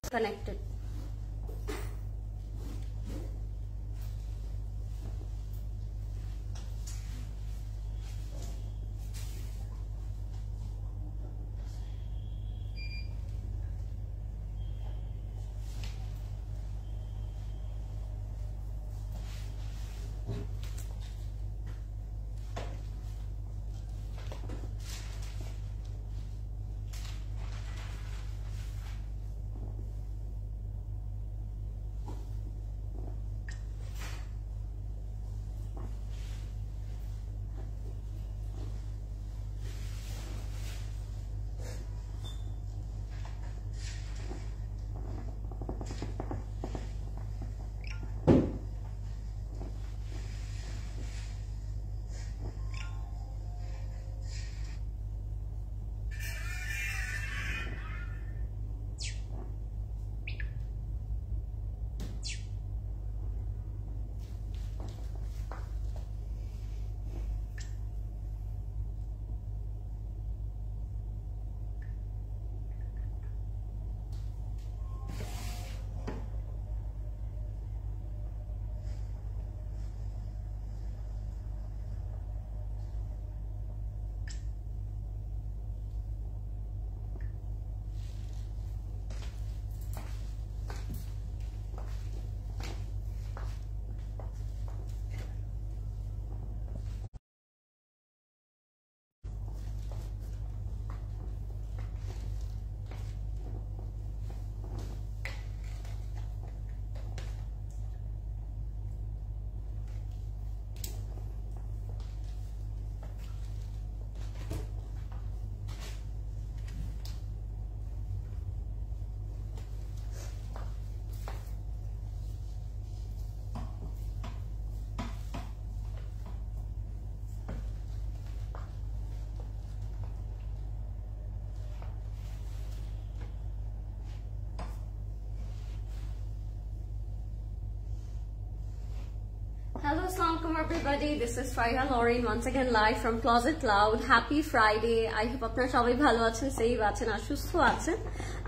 connected. Hello, assalamualaikum everybody. This is Fariha Lauren once again live from Closet Cloud. Happy Friday. I hope আপনারা সবাই ভালো আছেন, safe আছেন, আর সুস্থ আছেন.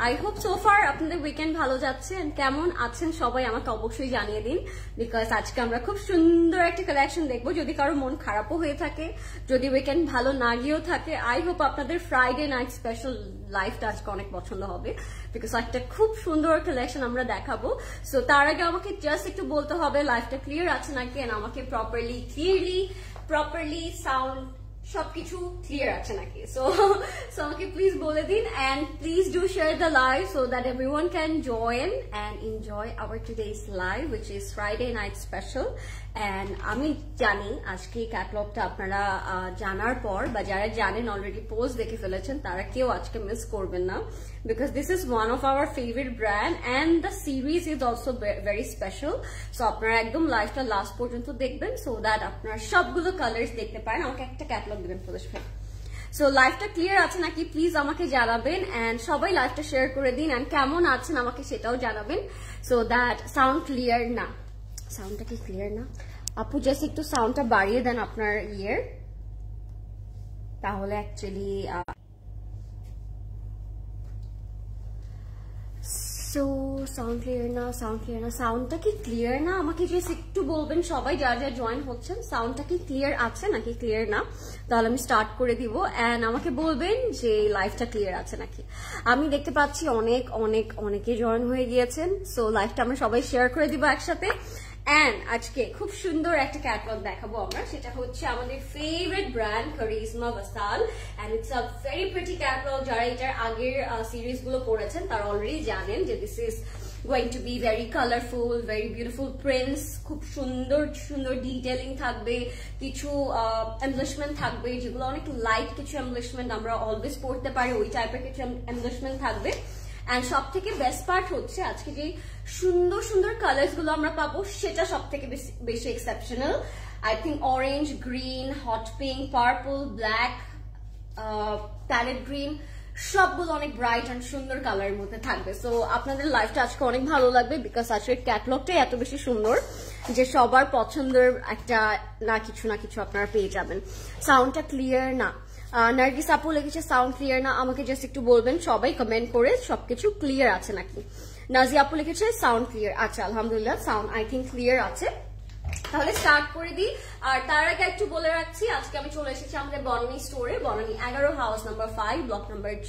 I hope so far আপনাদের weekend ভালো যাচ্ছে and কেমন আছেন সবাই আমাকে অবশ্যই জানিয়ে দিন because আজকে আমরা খুব সুন্দর একটা কালেকশন দেখব. যদি কারো মন খারাপও হয়ে থাকে, যদি weekend ভালো না গিয়েও থাকে, I hope আপনাদের Friday night special লাইভটা আজকে অনেক পছন্দ হবে because একটা খুব সুন্দর কালেকশন আমরা দেখাবো. সো তার আগে আমাকে জাস্ট একটু বলতে হবে লাইভটা ক্লিয়ার আছে নাকি and আমাকে properly sound সবকিছু ক্লিয়ার আছে নাকি. সো আমাকে প্লিজ বলে দিন and please do share the live so that everyone can join and enjoy our today's live which is Friday night special. and আমি জানি আজকে ক্যাটালগটা আপনারা জানার পর বা যারা জানেন অলরেডি পোস্ট দেখে ফেলেছেন তারা কেউ আজকে মিস করবেন না because this is one of our favorite brand and the series is also very special. so আপনারা একদম লাইভটা লাস্ট পর্যন্ত দেখবেন so that আপনারা সবগুলো কালার্স দেখতে পারেন. আমাকে একটা ক্যাটালগ দিবেন প্রদেশ ভাই. সো লাইভটা ক্লিয়ার আছে নাকি প্লিজ আমাকে জানাবেন and সবাই লাইভটা শেয়ার করে দিন and কেমন আছেন আমাকে সেটাও জানাবেন so that সাউন্ড ক্লিয়ার না. সাউন্ডটা কি ক্লিয়ার না আপু? জাস্ট একটু সাউন্ডটা বাড়িয়ে দেন আপনার ইয়ের, তাহলে অ্যাকচুয়ালি সো সাউন্ড ক্লিয়ার না. সাউন্ডটা কি ক্লিয়ার না? আমাকে জাস্ট একটু বলবেন সবাই যারা যারা জয়েন হচ্ছেন সাউন্ডটা কি ক্লিয়ার আছে নাকি ক্লিয়ার না, তাহলে আমি স্টার্ট করে দিব and আমাকে বলবেন যে লাইভটা ক্লিয়ার আছে নাকি. আমি দেখতে পাচ্ছি অনেকে জয়েন হয়ে গিয়েছেন. সো লাইভটা আমরা সবাই শেয়ার করে দিব একসাথে and আজকে খুব সুন্দর একটা ক্যাটালগ দেখাবো আমরা. সেটা হচ্ছে আমাদের favourite brand charisma Vasal and it's a very pretty catalog. যারা এটার আগের সিরিজ গুলো পড়েছেন তারা অলরেডি জানেন যে this is going to be very colorful, very beautiful prints, খুব সুন্দর ডিটেইলিং থাকবে, কিছু এমব্লিশমেন্ট থাকবে যেগুলো অনেক লাইট কিছু এমব্লিশমেন্ট আমরা অলওয়েজ পড়তে পারি, ওই টাইপের কিছু এমব্লিশমেন্ট থাকবে. and সব থেকে বেস্ট পার্ট হচ্ছে আজকে যে সুন্দর কালার্স গুলো আমরা পাবো সেটা সব থেকে বেশি exceptional. I think orange, green, hot pink, purple, black, palette green সবগুলো অনেক ব্রাইট এন্ড সুন্দর কালারের মধ্যে থাকবে. সো আপনাদের লাইফটা আজকে অনেক ভালো লাগবে বিকজ আজকের ক্যাটালগটাই এত বেশি সুন্দর যে সবার পছন্দের একটা না কিছু আপনারা পেয়ে যাবেন. সাউন্ডটা ক্লিয়ার না. নার্গিস আপু লিখেছে সাউন্ড ক্লিয়ার না. আমাকে জাস্ট একটু বলবেন সবাই কমেন্ট করে সবকিছু ক্লিয়ার আছে নাকি. নাজিয়া আপু লিখেছে সাউন্ড ক্লিয়ার। আচ্ছা আলহামদুলিল্লাহ, সাউন্ড আই থিঙ্ক ক্লিয়ার আছে। তাহলে স্টার্ট করে দিই। আর তার আগে একটু বলে রাখছি, আজকে আমি চলে এসেছি আমাদের বনানী স্টোরে, Banani 11 house number 5 block number G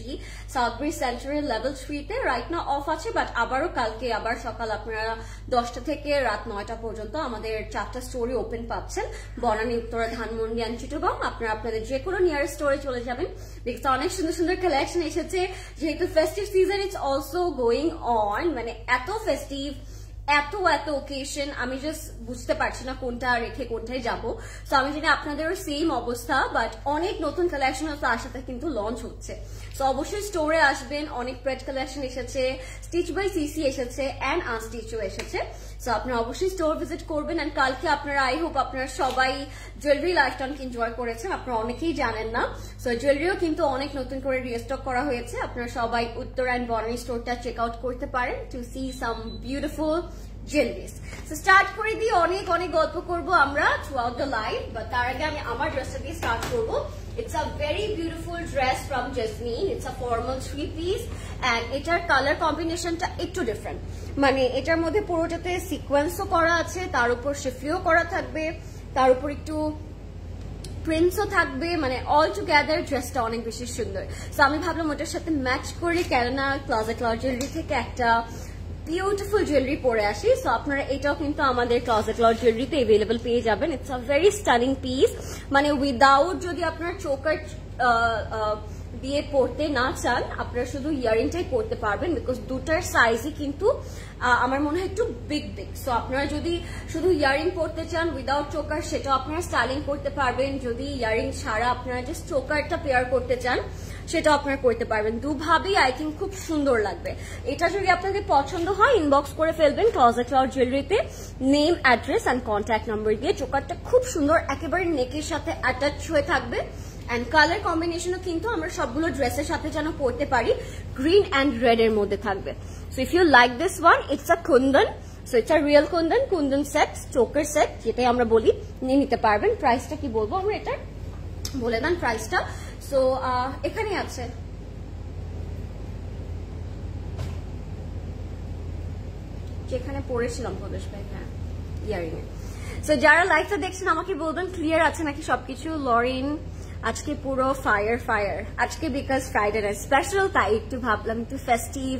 south bridge সেন্টারের লেভেল 3-তে। রাইট নাও অফ আছে, বাট আবারও কালকে আবার সকাল আপনারা 10টা থেকে রাত 9টা পর্যন্ত আমাদের 4টা স্টোরে ওপেন পাচ্ছেন, বনানী, উত্তরা, ধানমন্ডি অ্যান্ড চিটাগং। আপনারা আপনাদের যে কোনো নিয়ারেস্ট স্টোরে চলে যাবেন, দেখতে অনেক সুন্দর সুন্দর কালেকশন এসেছে। যেহেতু festive season it's also going on, মানে এত ফেস্টিভ, এত ওকেশন, আমি জাস্ট বুঝতে পারছি না কোনটা রেখে কোনটায় যাবো। সো আমি জানি আপনাদেরও সেম অবস্থা, বাট অনেক নতুন কালেকশন তার সাথে কিন্তু লঞ্চ হচ্ছে। সো অবশ্যই স্টোরে আসবেন, অনেক প্রেড কালেকশন এসেছে, স্টিচ বাই সিসি এসেছে অ্যান্ড আনস্টিচও এসেছে। সো আপনারা অবশ্যই স্টোর ভিজিট করবেন। অ্যান্ড কালকে আপনারা আই হোপ আপনারা সবাই জুয়েলারি লাইফটাইম এনজয় করেছেন, আপনারা অনেকেই জানেন না। সো জুয়েলারিও কিন্তু অনেক নতুন করে রিস্টক করা হয়েছে, আপনারা সবাই উত্তর অ্যান্ড বনানী স্টোরটা চেক আউট করতে পারেন to see some beautiful jewelleries. So start করে দিয়ে অনেক গল্প করবো আমরা throughout the live, but তার আগে আমি আমার ড্রেসটা দিয়ে স্টার্ট করবো। It's a very beautiful dress from Jasmine. It's a formal 3-piece and এটার কালার কম্বিনেশনটা একটু ডিফারেন্ট, মানে এটার মধ্যে পুরোটাতে সিকোয়েন্সও করা আছে, তার উপর শিফলিও করা থাকবে, তার উপর একটু প্রিন্টসও থাকবে, মানে অল টুগেদার ড্রেসটা অনেক বেশি সুন্দর। সো আমি ভাবলাম ওটার সাথে ম্যাচ করে কেননা ক্লজেট লজ জুয়েলারি থেকে একটা বিউটিফুল জুয়েলারি পরে আসি। সো আপনারা এটাও কিন্তু আমাদের ক্লজেট লজ জুয়েলারিতে এভেলেবল পেয়ে যাবেন। It's a very stunning piece, মানে উইদাউট যদি আপনার চোকার দিয়ে পড়তে না চান, আপনারা শুধু ইয়ারিংটাই পড়তে পারবেন, বিকজ দুটার সাইজই কিন্তু আমার মনে হয় একটু বিগ। সো আপনারা যদি শুধু ইয়ারিং পড়তে চান উইদাউট চোকার, সেটাও আপনারা স্টাইলিং করতে পারবেন। যদি ইয়ারিং ছাড়া আপনারা জাস্ট চোকারটা পেয়ার করতে চান, সেটা আপনারা করতে পারবেন। দুভাবেই আই থিঙ্ক খুব সুন্দর লাগবে। এটা যদি আপনাদের পছন্দ হয় ইনবক্স করে ফেলবেন ক্লজেট লজ জুয়েলারিতে, name, address and contact number দিয়ে। চোকারটা খুব সুন্দর, একেবারে নেকের সাথে অ্যাটাচ হয়ে থাকবে। অ্যান্ড কালার কম্বিনেশনও কিন্তু আমরা সবগুলো ড্রেসের সাথে যেন পরতে পারি, গ্রিন অ্যান্ড রেড এর মধ্যে থাকবে। So if you like this one, it's a kundan. So it's a real kundan set, choker set যেটাই আমরা বলি, নিয়ে নিতে পারবেন। প্রাইসটা কি বলবো আমরা, এটা বলে দেন প্রাইসটা। সো এখানে আছে, যেখানে পড়েছিলাম প্রদেশ ভাই, হ্যাঁ ইয়ারিং এ। সো যারা লাইভটা দেখছেন আমাকে বলবেন ক্লিয়ার আছে নাকি সবকিছু। লরিন আজকে পুরো ফায়ার আজকে, বিকজ ফ্রাইডে নাইট স্পেশাল, তাই একটু ভাবলাম একটু ফেস্টিভ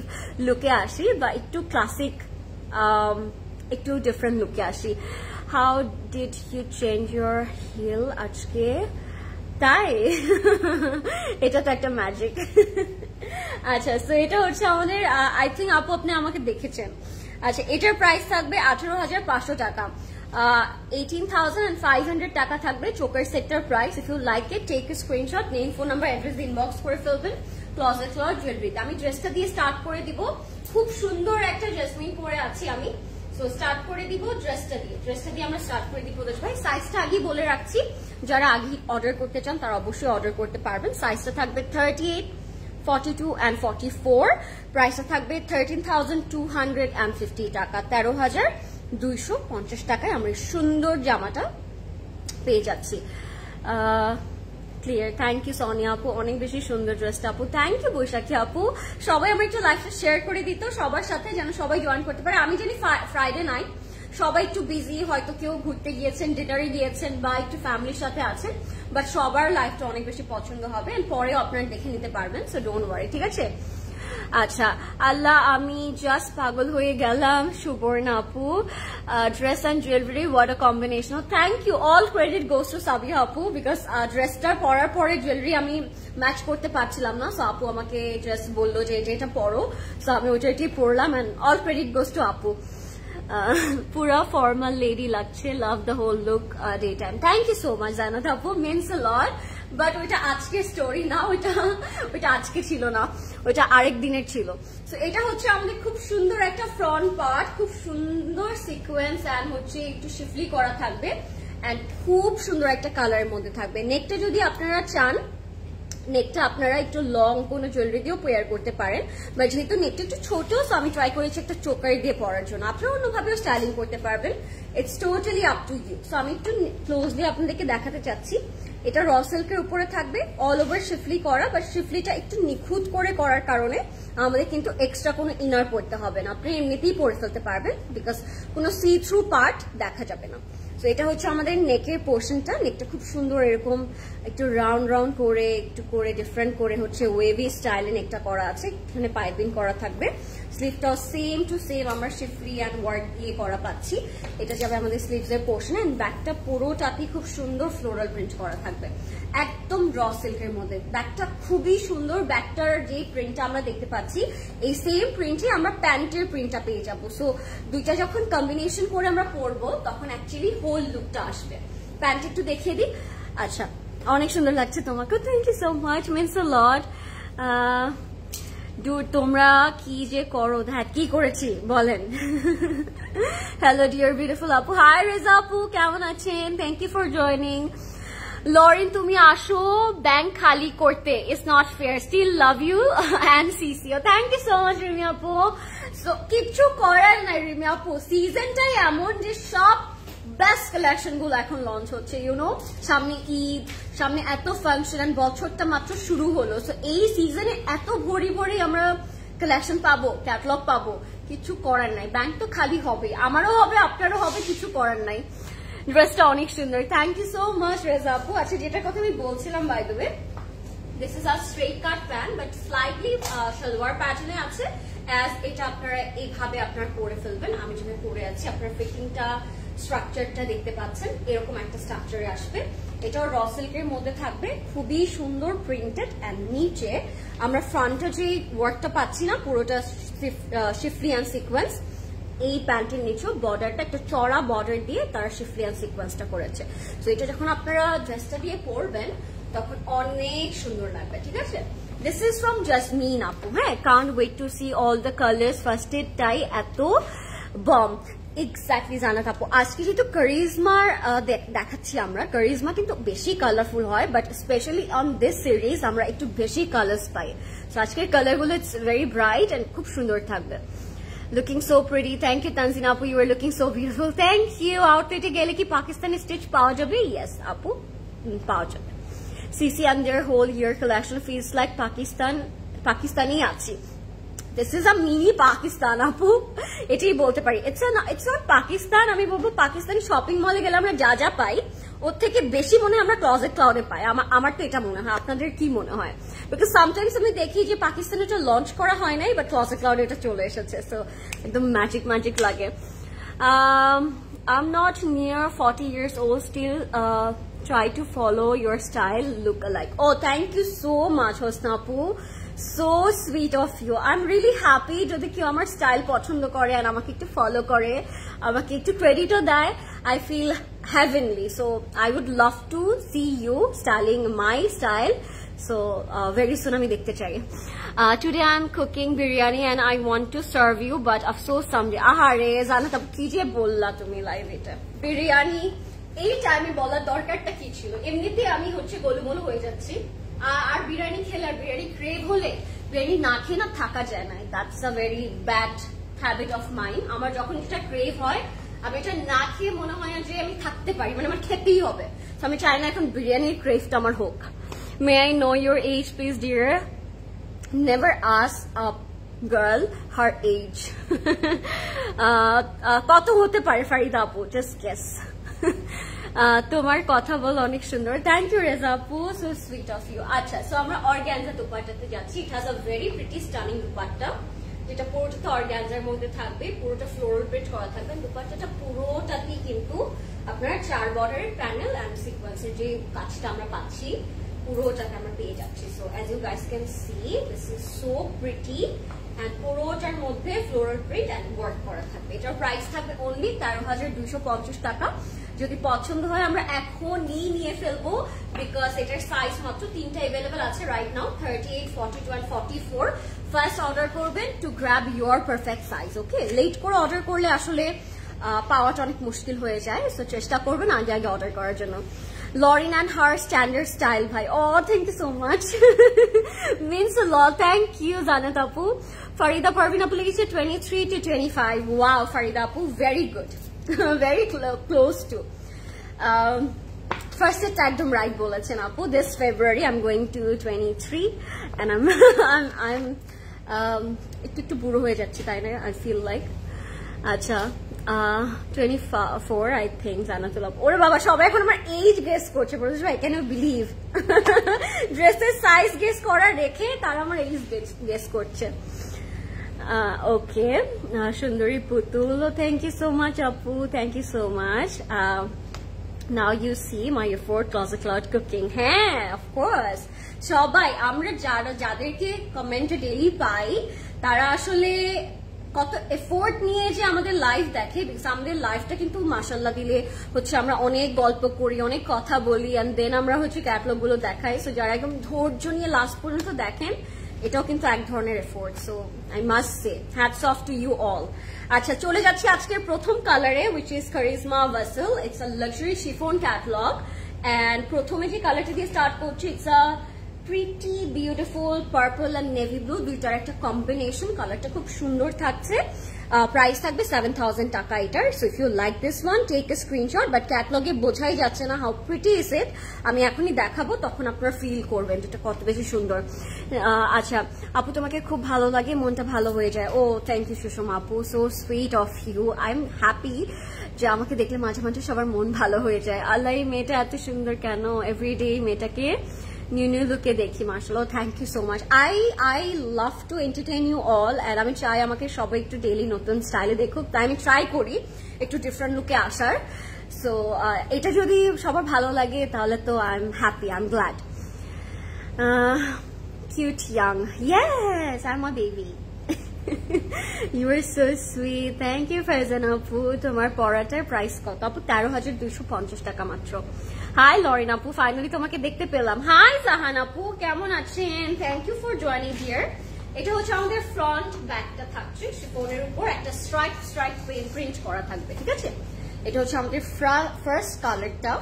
লুকে আসি বা একটু ক্লাসিক, একটু ডিফারেন্ট লুকে আসি। How did you change your heel আজকে? তাই এটা তো একটা ম্যাজিক। আচ্ছা, সো এটা হচ্ছে আমাদের, আই থিঙ্ক আপু আপনি আমাকে দেখেছেন। আচ্ছা, এটার প্রাইস থাকবে 18,500 টাকা, 18,500 টাকা থাকবে চোকার সেটটার price. If you like it, take a screenshot, name, phone number, address inbox করে ফেলবেন ক্লজেট লজ জুয়েলারিতে। আমি ড্রেসটা দিয়ে স্টার্ট করে দিব। খুব সুন্দর একটা জেসমিন পরে আছি আমি। সো স্টার্ট করে দিব ড্রেসটা দিয়ে আমরা স্টার্ট করে দিব প্রদেশ ভাই। সাইজটা আগে বলে রাখছি, যারা আগে অর্ডার করতে চান তারা অবশ্যই অর্ডার করতে পারবেন। সাইজটা থাকবে 38, 42 and 44। প্রাইসটা থাকবে 13,250 টাকা, 13,250 টাকায় আমরা সুন্দর জামাটা পেয়ে যাচ্ছি। ক্লিয়ার, থ্যাংক ইউ সোনিয়া আপু, অনেক বেশি সুন্দর ড্রেসটা আপু। থ্যাংক ইউ বৈশাখী আপু। সবাই আমার একটু লাইভটা শেয়ার করে দিত সবার সাথে, যেন সবাই জয়েন করতে পারে। আমি জানি ফ্রাইডে নাইট সবাই একটু বিজি, হয়তো কেউ ঘুরতে গিয়েছেন, ডিনারে গিয়েছেন বা একটু ফ্যামিলির সাথে আছেন, বাট সবার লাইফটা অনেক বেশি পছন্দ হবে, পরেও আপনারা দেখে নিতে পারবেন। সো ডোন্ট ওয়ারি, ঠিক আছে? আচ্ছা, আল্লাহ আমি জাস্ট পাগল হয়ে গেলাম। সুবর্ণা আপু, dress and jewellery, what a combination. Thank you, all credit goes to Sabiha আপু, বিকজ ড্রেসটা পরার পরে জুয়েলারি আমি ম্যাচ করতে পারছিলাম না। সো আপু আমাকে জাস্ট বললো যে এটা পরো, সো আমি ওইটাই পরলাম, and all credit goes to আপু। পুরা ফর্মাল লেডি লাগছে, love the whole look, day time. Thank you so much Jannat আপু, মিনস আ লট। বাট ওইটা আজকের স্টোরি না, ওইটা আজকে ছিল না, ওইটা আরেক দিনের ছিল। সো এটা হচ্ছে আমাদের খুব সুন্দর একটা ফ্রন্ট পার্ট, খুব সুন্দর সিকোয়েন্স অ্যান্ড হচ্ছে একটু শিফলি করা থাকবে, অ্যান্ড খুব সুন্দর একটা কালারের মধ্যে থাকবে। নেকটা যদি আপনারা চান, নেকটা আপনারা একটু লং কোনো জুয়েলারি দিয়েও পেয়ার করতে পারেন, বাট যেহেতু নেকটা একটু ছোট, সো আমি ট্রাই করেছি একটা চোকার দিয়ে পরার জন্য। আপনারা অন্যভাবেও স্টাইলিং করতে পারবেন, it's totally up to you. So আমি একটু ক্লোজলি আপনাদেরকে দেখাতে চাচ্ছি এটা র সিল্কের উপরে থাকবে, অল ওভার শিফলি করা, বাট শিফলিটা একটু নিখুঁত করে করার কারণে আমাদের কিন্তু এক্সট্রা কোনো ইনার পরতে হবে না, আপনি এমনিতেই পরে ফেলতে পারবেন, বিকজ কোনো সি থ্রু পার্ট দেখা যাবে না। তো এটা হচ্ছে আমাদের নেকের পোর্শনটা, নেকটা খুব সুন্দর এরকম একটু রাউন্ড রাউন্ড করে একটু করে ডিফারেন্ট করে হচ্ছে ওয়েভি স্টাইলে নেকটা করা আছে, এখানে পাইপিং করা থাকবে। স্লিভটাও সেম টু সেম আমরা শিফলি অ্যান্ড ওয়ার্ক দিয়ে করা পাচ্ছি, এটা যাবে আমাদের স্লিভসের পোর্শন। অ্যান্ড ব্যাকটা পুরোটাতেই খুব সুন্দর ফ্লোরাল প্রিন্ট করা থাকবে, একদম র সিল্কের মধ্যে। ব্যাকটা খুবই সুন্দর, ব্যাকটার যে প্রিন্টটা আমরা দেখতে পাচ্ছি এই সেম প্রিন্টে আমরা প্যান্টের প্রিন্টটা পেয়ে যাবো। সো দুইটা যখন কম্বিনেশন করে আমরা পরবো তখন অ্যাকচুয়ালি হোল লুকটা আসবে। প্যান্ট একটু দেখিয়ে দিই। আচ্ছা, অনেক সুন্দর লাগছে তোমাকে, thank you so much, means a lot. Dude তোমরা কি যে করো, হ্যাঁ কি করেছি বলেন। হ্যালো ডিয়ার বিউটিফুল আপু, হাই রেজা আপু, কেমন আছেন? Thank you for joining. Lauren তুমি আসো ব্যাংক খালি করতে, it's not fair, still love you and সিসিও। Thank you so much Rimi আপু। সো কিচ্ছু করার নাই রিমি আপু, সিজনটাই এমন যে সব বেস্ট কালেকশন গুলো এখন লঞ্চ হচ্ছে, ইউনো সামনে ঈদ, সামনে এত ফাংশন, বছরটা মাত্র শুরু হলো। সো এই সিজনে এত ভরি ভরি আমরা কালেকশন পাবো, ক্যাটালগ পাবো, কিছু করার নাই, ব্যাংক তো খালি হবে, আমারও হবে আপনারও হবে, কিছু করার নাই। ড্রেসটা অনেক সুন্দর, thank you so much Reza আপু। আচ্ছা যেটার কথা আমি বলছিলাম, by the way this is a straight cut pant but slightly salwar প্যাটার্নে আছে। অ্যাজ এটা আপনারা এইভাবে আপনারা পরে ফেলবেন, আমি যেটা পরে আছি আপনার ফিটিংটা স্ট্রাকচারটা দেখতে পাচ্ছেন, এরকম একটা স্ট্রাকচারে আসবে। এটাও র সিল্কের মধ্যে থাকবে, খুবই সুন্দর প্রিন্টেড। অ্যান্ড নিচে আমরা ফ্রন্টে যে ওয়ার্কটা পাচ্ছি না, পুরোটা শিফলি অ্যান্ড সিকোয়েন্স, এই প্যান্টের নিচেও বর্ডারটা একটা চড়া বর্ডার দিয়ে তারা শিফলি অ্যান্ড সিকোয়েন্সটা করেছে। তো এটা যখন আপনারা ড্রেসটা দিয়ে পরবেন তখন অনেক সুন্দর লাগবে, ঠিক আছে? দিস ইজ ফ্রম জাসমিন আপু, হ্যাঁ, can't wait to see all the colours, first এডটাই এত বম। এক্স্যাক্টলি জানাত আপু, আজকে যেহেতু কারিজমার দেখাচ্ছি আমরা, কারিজমা কিন্তু বেশি কালারফুল হয়, but specially on this series আমরা একটু বেশি কালার্স পাই। তো আজকের কালারগুলো ইটস ভেরি ব্রাইট অ্যান্ড খুব সুন্দর থাকবে। Looking so pretty. Thank you, Tanzina Apu. You are looking so beautiful. Thank you. Outfit gele ki Pakistani stitch pawa jabe? Yes, Apu. Pawa jabe. CC and their whole year collection feels like Pakistani achi. This is a mini Pakistan, Apu. Etai bolte pari. It's not Pakistan. Ami bolbo Pakistani shopping mall e gele amra ja ja pai ওর থেকে বেশি মনে হয় আমরা closet ক্লাউডে পাই, আমার তো এটা মনে হয়, আপনাদের কি মনে হয়? বিকজ সামটাইমস আমি দেখি যে পাকিস্তানে এটা লঞ্চ করা হয় নাই, বাট ক্লজেট ক্লাউডে এটা চলে এসেছে, সো একদম ম্যাজিক ম্যাজিক লাগে। I'm not near 40 years old, still try to follow your style, look alike. Oh, thank you so much, Hosna Apu. So sweet of you. I'm really happy যদি কেউ আমার style পছন্দ করে আর আমাকে একটু follow করে, আমাকে একটু ক্রেডিটও দেয়, I feel heavenly. So I would love to see you styling my style. So very soon আমি দেখতে চাই। Today I'm cooking biryani and I want to serve you, but afsos someday. আহারে জানাত আপু, কি যে বললা তুমি লাইভ, এটা বিরিয়ানি এই টাইমে বলার দরকারটা কি ছিল? এমনিতে আমি হচ্ছে গোলুমোলু হয়ে যাচ্ছি, আর বিরিয়ানি খেলে আর বিরিয়ানি ক্রেভ হলে বিরিয়ানি না খেয়ে না থাকা যায় না। That's a very bad habit of mind. আমার যখন এটা ক্রেভ হয় আমি এটা না খেয়ে মনে হয় যে আমি থাকতে পারি, মানে আমার খেতেই হবে। তো আমি চাই না এখন বিরিয়ানির ক্রেভটা আমার হোক। May I know your age please dear? Never ask a girl her age. কত হতে পারে ফারিদা আপু? Just guess. তোমার কথা বল অনেক সুন্দর, থ্যাংক ইউ রেজা আপু, সো সুইট অফ ইউ। আচ্ছা, সো আমরা অর্গানজা দুপাট্টাতে যাচ্ছি। It has a very pretty stunning dupatta, যেটা পুরোটা অর্গানজার মধ্যে থাকবে, পুরোটা ফ্লোরাল প্রিন্ট করা থাকবে। দুপাট্টাটা পুরোটাতেই কিন্তু আপনার 4 বর্ডারের প্যানেল অ্যান্ড সিকোয়েন্সের যে কাজটা আমরা পাচ্ছি পুরোটাকে আমরা পেয়ে যাচ্ছি। So as you guys can see, this is so pretty and পুরোটার মধ্যে ফ্লোরাল প্রিন্ট অ্যান্ড ওয়ার্ক করা থাকবে। এটার প্রাইস থাকবে অনলি 13,250 টাকা। যদি পছন্দ হয় আমরা এখনই নিয়ে ফেলবো, বিকজ এটার সাইজ মাত্র 3টা অ্যাভেলেবল আছে right now, 38, 42 and 44। First order করবেন to grab your perfect size. Okay, late করে অর্ডার করলে আসলে পাওয়াটা অনেক মুশকিল হয়ে যায়, সো চেষ্টা করবেন আগে আগে অর্ডার করার জন্য। Lauren and her standard style bhai. Oh, thank you so much. Means a lot. Thank you, Zanat Apu. Farida Parveen Apu likes 23 to 25. Wow, Farida Apu, very good. Very close to. First এর একদম right বলেছেন আপু। This February I am going to 23 and I am একটু বুড়ো হয়ে যাচ্ছে তাই না, আই ফিল লাইক। আচ্ছা 24 আই থিঙ্ক জান্নাতুল আপু। ওরে বাবা সবাই এখন আমার এইজ গেস করছে প্রদোষ ভাই, ক্যান ইউ বিলিভ? ড্রেসের সাইজ গেস করা রেখে তারা আমার এইজ গেস করছে। ওকে সুন্দরী পুতুল, থ্যাংক ইউ সো মাচ আপু, thank you so much. Now you see my effort, Closet Cloud Cooking. হ্যাঁ অফকোর্স সবাই আমরা যাদেরকে কমেন্টে ডেইলি পাই তারা আসলে কত এফোর্ট নিয়ে যে আমাদের লাইফ দেখে, বিকজ আমাদের লাইফটা কিন্তু মাশাল্লাহ দিলে হচ্ছে আমরা অনেক গল্প করি, অনেক কথা বলি, এন্ড দেন আমরা হচ্ছে ক্যাটালগ গুলো দেখাই। সো যারা একদম ধৈর্য নিয়ে লাস্ট পর্যন্ত দেখেন এটাও কিন্তু এক ধরনের effort. So I must say hats off to you all. আচ্ছা চলে যাচ্ছি আজকের প্রথম কালারে, উইচ ইজ কারিজমা ভাসেল। It's a luxury chiffon catalogue and প্রথমে যে কালারটা দিয়ে স্টার্ট করছি it's a pretty beautiful purple and navy blue, দুইটার একটা কম্বিনেশন। কালারটা খুব সুন্দর থাকছে। প্রাইস থাকবে 7000 টাকা এটার। So if you like this one take a screenshot, but ক্যাটালগে বোঝাই যাচ্ছে না হাউ প্রিটি ইজ ইট। আমি এখনই দেখাবো তখন আপনারা ফিল করবেন যেটা কত বেশি সুন্দর। আচ্ছা আপু তোমাকে খুব ভালো লাগে, মনটা ভালো হয়ে যায়। ও থ্যাংক ইউ সুষমা আপু, so sweet of you. I am happy যে আমাকে দেখলে মাঝে মাঝে সবার মন ভালো হয়ে যায়। আল্লাহ এই মেয়েটা এত সুন্দর কেন, এভরিডে মেয়েটাকে নিউ লুকে দেখি মাশাআল্লাহ। Thank you so much. I love to entertain you all and আমি চাই আমাকে সবাই একটু ডেইলি নতুন স্টাইলে দেখুক, তাই আমি ট্রাই করি একটু ডিফারেন্ট লুকে আসার। সো এটা যদি সবার ভালো লাগে তাহলে তো I am happy, I am glad. Cute young, yes I am a baby. You are so sweet. Thank you Farzana আপু। তোমার পরাটার প্রাইস কত আপু? 13250 টাকা মাত্র। হাই লরিন আপু, ফাইনালি তোমাকে দেখতে পেলাম। হাই জাহান আপু, কেমন আছেন? Thank you for joining here. এটা হচ্ছে আমাদের ফ্রন্ট ব্যাকটা থাকছে শিফনের উপর একটা স্ট্রাইপ প্রিন্ট করা থাকবে, ঠিক আছে? এটা হচ্ছে আমাদের ফার্স্ট কালারটা,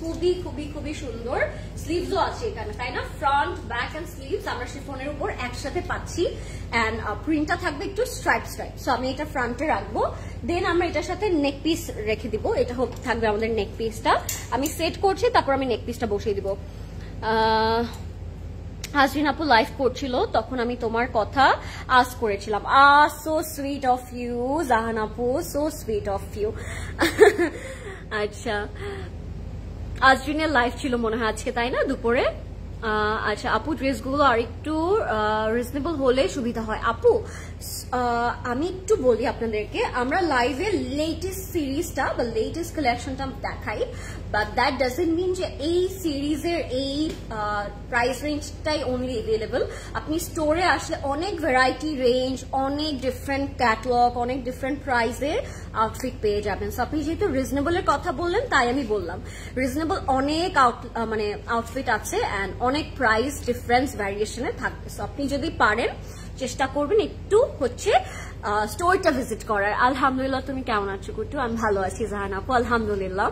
খুবই খুবই খুবই সুন্দর। স্লিভসও আছে এখানে তাই না? ফ্রন্ট ব্যাক এন্ড স্লিভস আমরা শিফনের উপর একসাথে পাচ্ছি এন্ড প্রিন্টটা থাকবে একটু স্ট্রাইপ। সো আমি এটা ফ্রন্টে রাখবো, দেন আমরা এটার সাথে নেক পিস রেখে দিব। এটা থাকবে আমাদের নেক পিসটা। আমি সেট করছি, তারপর আমি নেক পিসটা বসিয়ে দিব। হাজরিন আপু লাইভ করছিল তখন আমি তোমার কথা আস করেছিলাম। সো সুইট অফ ইউ জাহান আপু, সো সুইট অফ ইউ। আচ্ছা আজরিনের লাইভ ছিল মনে হয় আজকে তাই না দুপুরে? আচ্ছা আপু ড্রেসগুলো আর একটু রিজনেবল হলে সুবিধা হয়। আপু আমি একটু বলি আপনাদেরকে, আমরা লাইভে লেটেস্ট সিরিজটা বা লেটেস্ট কালেকশনটা দেখাই, বাট দ্যাট ডাজন্ট মিন যে এই সিরিজের এই প্রাইস রেঞ্জটাই অনলি অ্যাভেলেবল। আপনি স্টোরে আসলে অনেক ভ্যারাইটি রেঞ্জ, অনেক ডিফারেন্ট ক্যাটালগ, অনেক ডিফারেন্ট প্রাইসে আউটফিট পেয়ে যাবেন। সো আপনি যেহেতু রিজনেবলের কথা বললেন তাই আমি বললাম, রিজনেবল অনেক আউটফিট আছে অ্যান্ড অনেক প্রাইস ডিফারেন্স ভ্যারিয়েশনে থাকবে। সো আপনি যদি পারেন চেষ্টা করবেন একটু হচ্ছে স্টোরটা ভিজিট করার। আলহামদুলিল্লাহ, তুমি কেমন আছো কুটু? আমি ভালো আছি জাহান আপু, আলহামদুলিল্লাহ।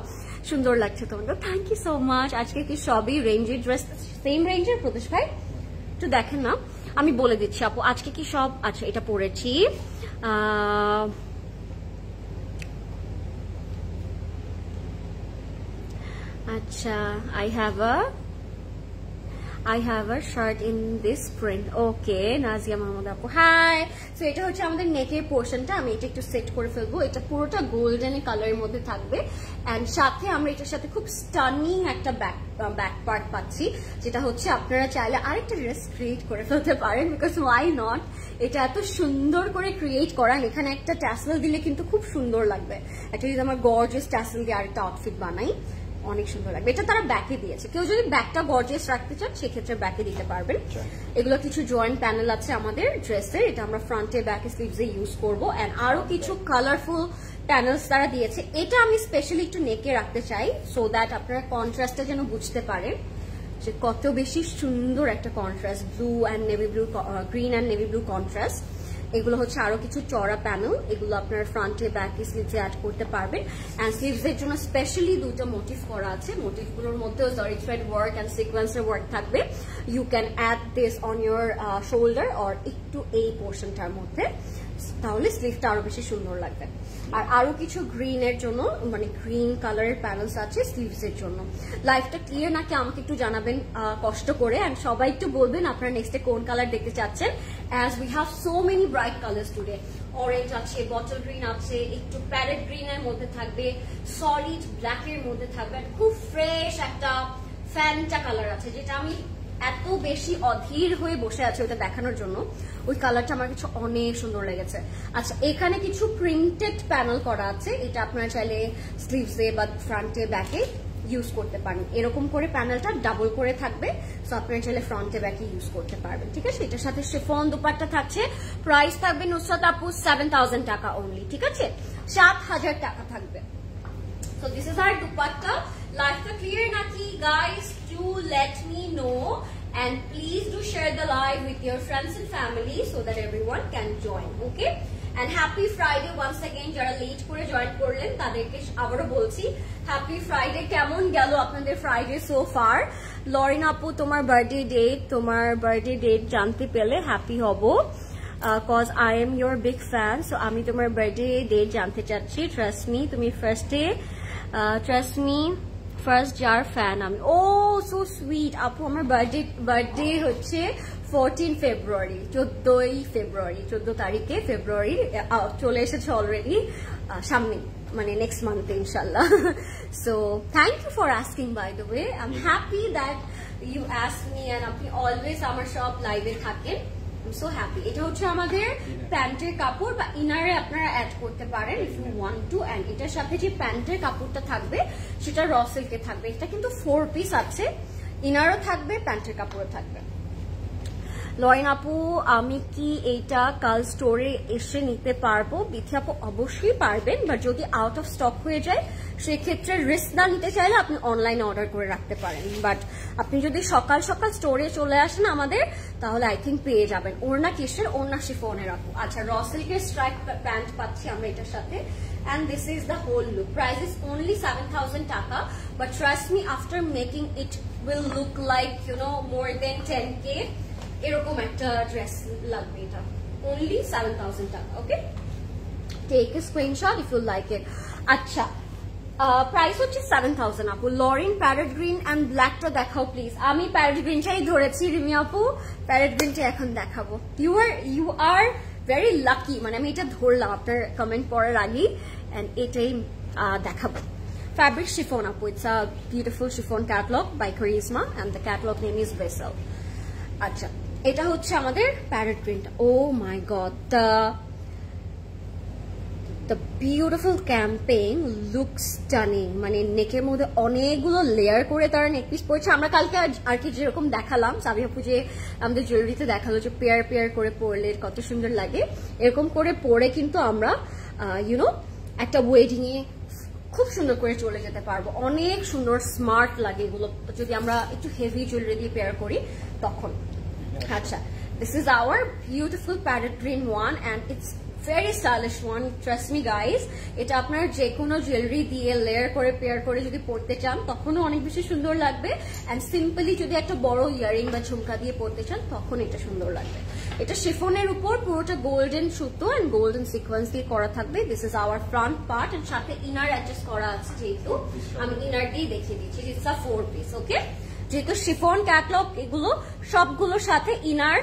সুন্দর লাগছে তোমাদের, থ্যাংক ইউ সো মাচ। আজকে কি সবই রেঞ্জের ড্রেস? সেম রেঞ্জের প্রদেশ ভাই একটু দেখেন না, আমি বলে দিচ্ছি আপু আজকে কি সব। আচ্ছা এটা পরেছি, আচ্ছা I have a shirt in this print. Okay, Nazia Mahmud আপু হাই। সো এটা হচ্ছে আমাদের নেকের পোর্শনটা, আমি এটা একটু সেট করে ফেলবো। এটা পুরোটা গোল্ডেন কালারের মধ্যে থাকবে এন্ড সাথে আমরা এটার সাথে খুব স্টানিং একটা ব্যাক পার্ট পাচ্ছি, যেটা হচ্ছে আপনারা চাইলে আরেকটা ড্রেস ক্রিয়েট করে ফেলতে পারেন, বিকজ ওয়াই নট। এটা এত সুন্দর করে ক্রিয়েট করা, এখানে একটা ট্যাসেল দিলে কিন্তু খুব সুন্দর লাগবে। একটা যদি আমার গর্জিয়াস ট্যাসেল দিয়ে আরেকটা আউটফিট বানাই অনেক সুন্দর লাগবে। এটা তারা ব্যাকে দিয়েছে, কেউ যদি ব্যাকটা গর্জিয়াস রাখতে চান সেক্ষেত্রে ব্যাকে দিতে পারবেন। এগুলো কিছু জয়েন্ট প্যানেল আছে আমাদের ড্রেসের, এটা আমরা ফ্রন্টে ব্যাকে স্লিভসে ইউজ করবো এন্ড আরো কিছু কালারফুল প্যানেলস তারা দিয়েছে। এটা আমি স্পেশালি একটু নেকে রাখতে চাই সো দ্যাট আপনারা কন্ট্রাস্টটা যেন বুঝতে পারেন যে কত বেশি সুন্দর একটা contrast, blue and navy blue, green and navy blue contrast. এগুলো হচ্ছে আরো কিছু চড়া প্যানেল, এগুলো আপনারা ফ্রন্টে ব্যাকে স্লিভসে অ্যাড করতে পারবেন এন্ড স্লিভসের জন্য স্পেশালি দুটো মোটিভ করা আছে। মোটিভগুলোর মধ্যেও জরি থ্রেড ওয়ার্ক এন্ড সিকোয়েন্সের ওয়ার্ক থাকবে। You can add this on your shoulder or একটু এই পোর্শনটার মধ্যে। তাহলে স্লিভটা আরো বেশি সুন্দর লাগবে। আর আরো কিছু গ্রিনের জন্য, মানে গ্রিন কালারের প্যানেলস আছে স্লিভস এর জন্য। লাইফটা ক্লিয়ার নাকি আমাকে একটু জানাবেন কষ্ট করে, এন্ড সবাই একটু বলবেন আপনারা নেক্সটে কোন কালার দেখতে চাচ্ছেন, as we have so many bright colours today. Orange আছে, বটল গ্রিন আছে, একটু প্যারেট গ্রিনের মধ্যে থাকবে, সলিড ব্ল্যাকের মধ্যে থাকবে, খুব ফ্রেশ একটা ফ্যান্টা কালার আছে, যেটা আমি এত বেশি অধীর হয়ে বসে আছে ওটা দেখানোর জন্য। ওই কালারটা আমার কিছু অনেক সুন্দর লেগেছে। আচ্ছা, এখানে কিছু প্রিন্টেড প্যানেল করা আছে, এটা আপনারা চাইলে স্লিভসে বা ফ্রন্টে ব্যাকে ইউজ করতে পারেন। এরকম করে প্যানেলটা ডাবল করে থাকবে, সো আপনারা চাইলে ফ্রন্টে ব্যাকে ইউজ করতে পারবেন। ঠিক আছে, এটার সাথে শিফন দুপাট্টা থাকছে। প্রাইস থাকবে নুসরাত আপু 7000 টাকা অনলি। ঠিক আছে, 7000 টাকা থাকবে। So this is our dupatta. Life clear naki guys? Do let me know, and please do share the live with your friends and family so that everyone can join. Okay? And happy Friday once again. Jara late kore join korlen taderke abaro bolchi happy Friday. Kemon gelo apnader Friday so far? Lauren apu tomar birthday date jante pele happy hobo. Cause I am your big fan, so ami tomar birthday date jante chacchi. Trust me, tumi first day. Trust me, first jar fan আমি। Oh so sweet আপু, আমার birthday হচ্ছে 14 ফেব্রুয়ারি, 14 তারিখে ফেব্রুয়ারি চলে এসেছে already, সামনে মানে next মান্থে ইনশাল্লাহ। So thank you for asking by the way, I am happy that you ask me, and আপনি অলওয়েজ আমার সব লাইভে থাকেন। So happy. এটা হচ্ছে আমাদের প্যান্টের কাপড়, বা ইনারে আপনারা অ্যাড করতে পারেন if you want to. And এটার সাথে যে প্যান্টের কাপড়টা থাকবে সেটা র সিল্কে থাকবে। এটা কিন্তু 4 পিস আছে, ইনারও থাকবে, প্যান্টের কাপড়ও থাকবে। লরেন আপু, আমি কি এইটা কাল স্টোরে এসে নিতে পারবো? বিথি আপু, অবশ্যই পারবেন, বাট যদি আউট অফ স্টক হয়ে যায় সেক্ষেত্রে রিস্ক না নিতে চাইলে আপনি অনলাইনে অর্ডার করে রাখতে পারেন। বাট আপনি যদি সকাল সকাল স্টোরে চলে আসেন আমাদের, তাহলে আই থিঙ্ক পেয়ে যাবেন। ওড়না কিসের? ওড়না শিফনের আপু। আচ্ছা, র সিল্কের স্ট্রাইপ প্যান্ট পাচ্ছি আমরা এটার সাথে, and this is the whole look. Price is only 7000 taka, but trust me, after making it will look like, you know, more than 10k. এরকম একটা ড্রেস লাগবে। এটা only 7000 টাকা। Okay, take a screenshot if you like it. আচ্ছা, price হচ্ছে 7000 আপু। Lauren parrot green and ব্ল্যাকটা দেখাও প্লিজ। আমি প্যারেট গ্রিনটাই ধরেছি রিমি আপু, প্যারেট গ্রিনটা এখন দেখাবো। ইউ আর ভেরি লাকি, মানে আমি এটা ধরলাম আপনার কমেন্ট পড়ার আগেই, এন্ড এটাই দেখাবো। Fabric chiffon আপু, it's a beautiful chiffon catalog by Charisma, and the catalog name is Vessel. আচ্ছা, এটা হচ্ছে আমাদের প্যারেট গ্রিনটা। Oh my god, the beautiful campaign looks stunning, মানে নেকের মধ্যে অনেকগুলো লেয়ার করে তারা নেক পিস পরেছে। আমরা কালকে আর কি যেরকম দেখালাম, সাবি আপু যে আমাদের জুয়েলারিতে দেখালো যে পেয়ার পেয়ার করে পরলে কত সুন্দর লাগে, এরকম করে পরে কিন্তু আমরা ইউনো একটা ওয়েডিং এ খুব সুন্দর করে চলে যেতে পারবো। অনেক সুন্দর স্মার্ট লাগে এগুলো যদি আমরা একটু হেভি জুয়েলারি দিয়ে পেয়ার করি তখন। আচ্ছা, this is our beautiful parrot green one, and it's very stylish one, trust me guys. এটা আপনার যে কোনো জুয়েলারি দিয়ে লেয়ার করে পেয়ার করে যদি পরতে চান তখনও অনেক বেশি সুন্দর লাগবে, এন্ড সিম্পলি যদি একটা বড় ইয়ারিং বা ঝুমকা দিয়ে পরতে চান তখন এটা সুন্দর লাগবে। এটা শিফনের উপর পুরোটা গোল্ডেন সুতো এন্ড গোল্ডেন সিকোয়েন্স দিয়ে করা থাকবে। This is our front part, and সাথে ইনার অ্যাডজাস্ট করা আছে, যেহেতু আমি ইনার দিয়ে দেখিয়ে দিচ্ছি। It's a 4 piece. ওকে, যেহেতু শিফন ক্যাটালগ এগুলো সবগুলোর সাথে ইনার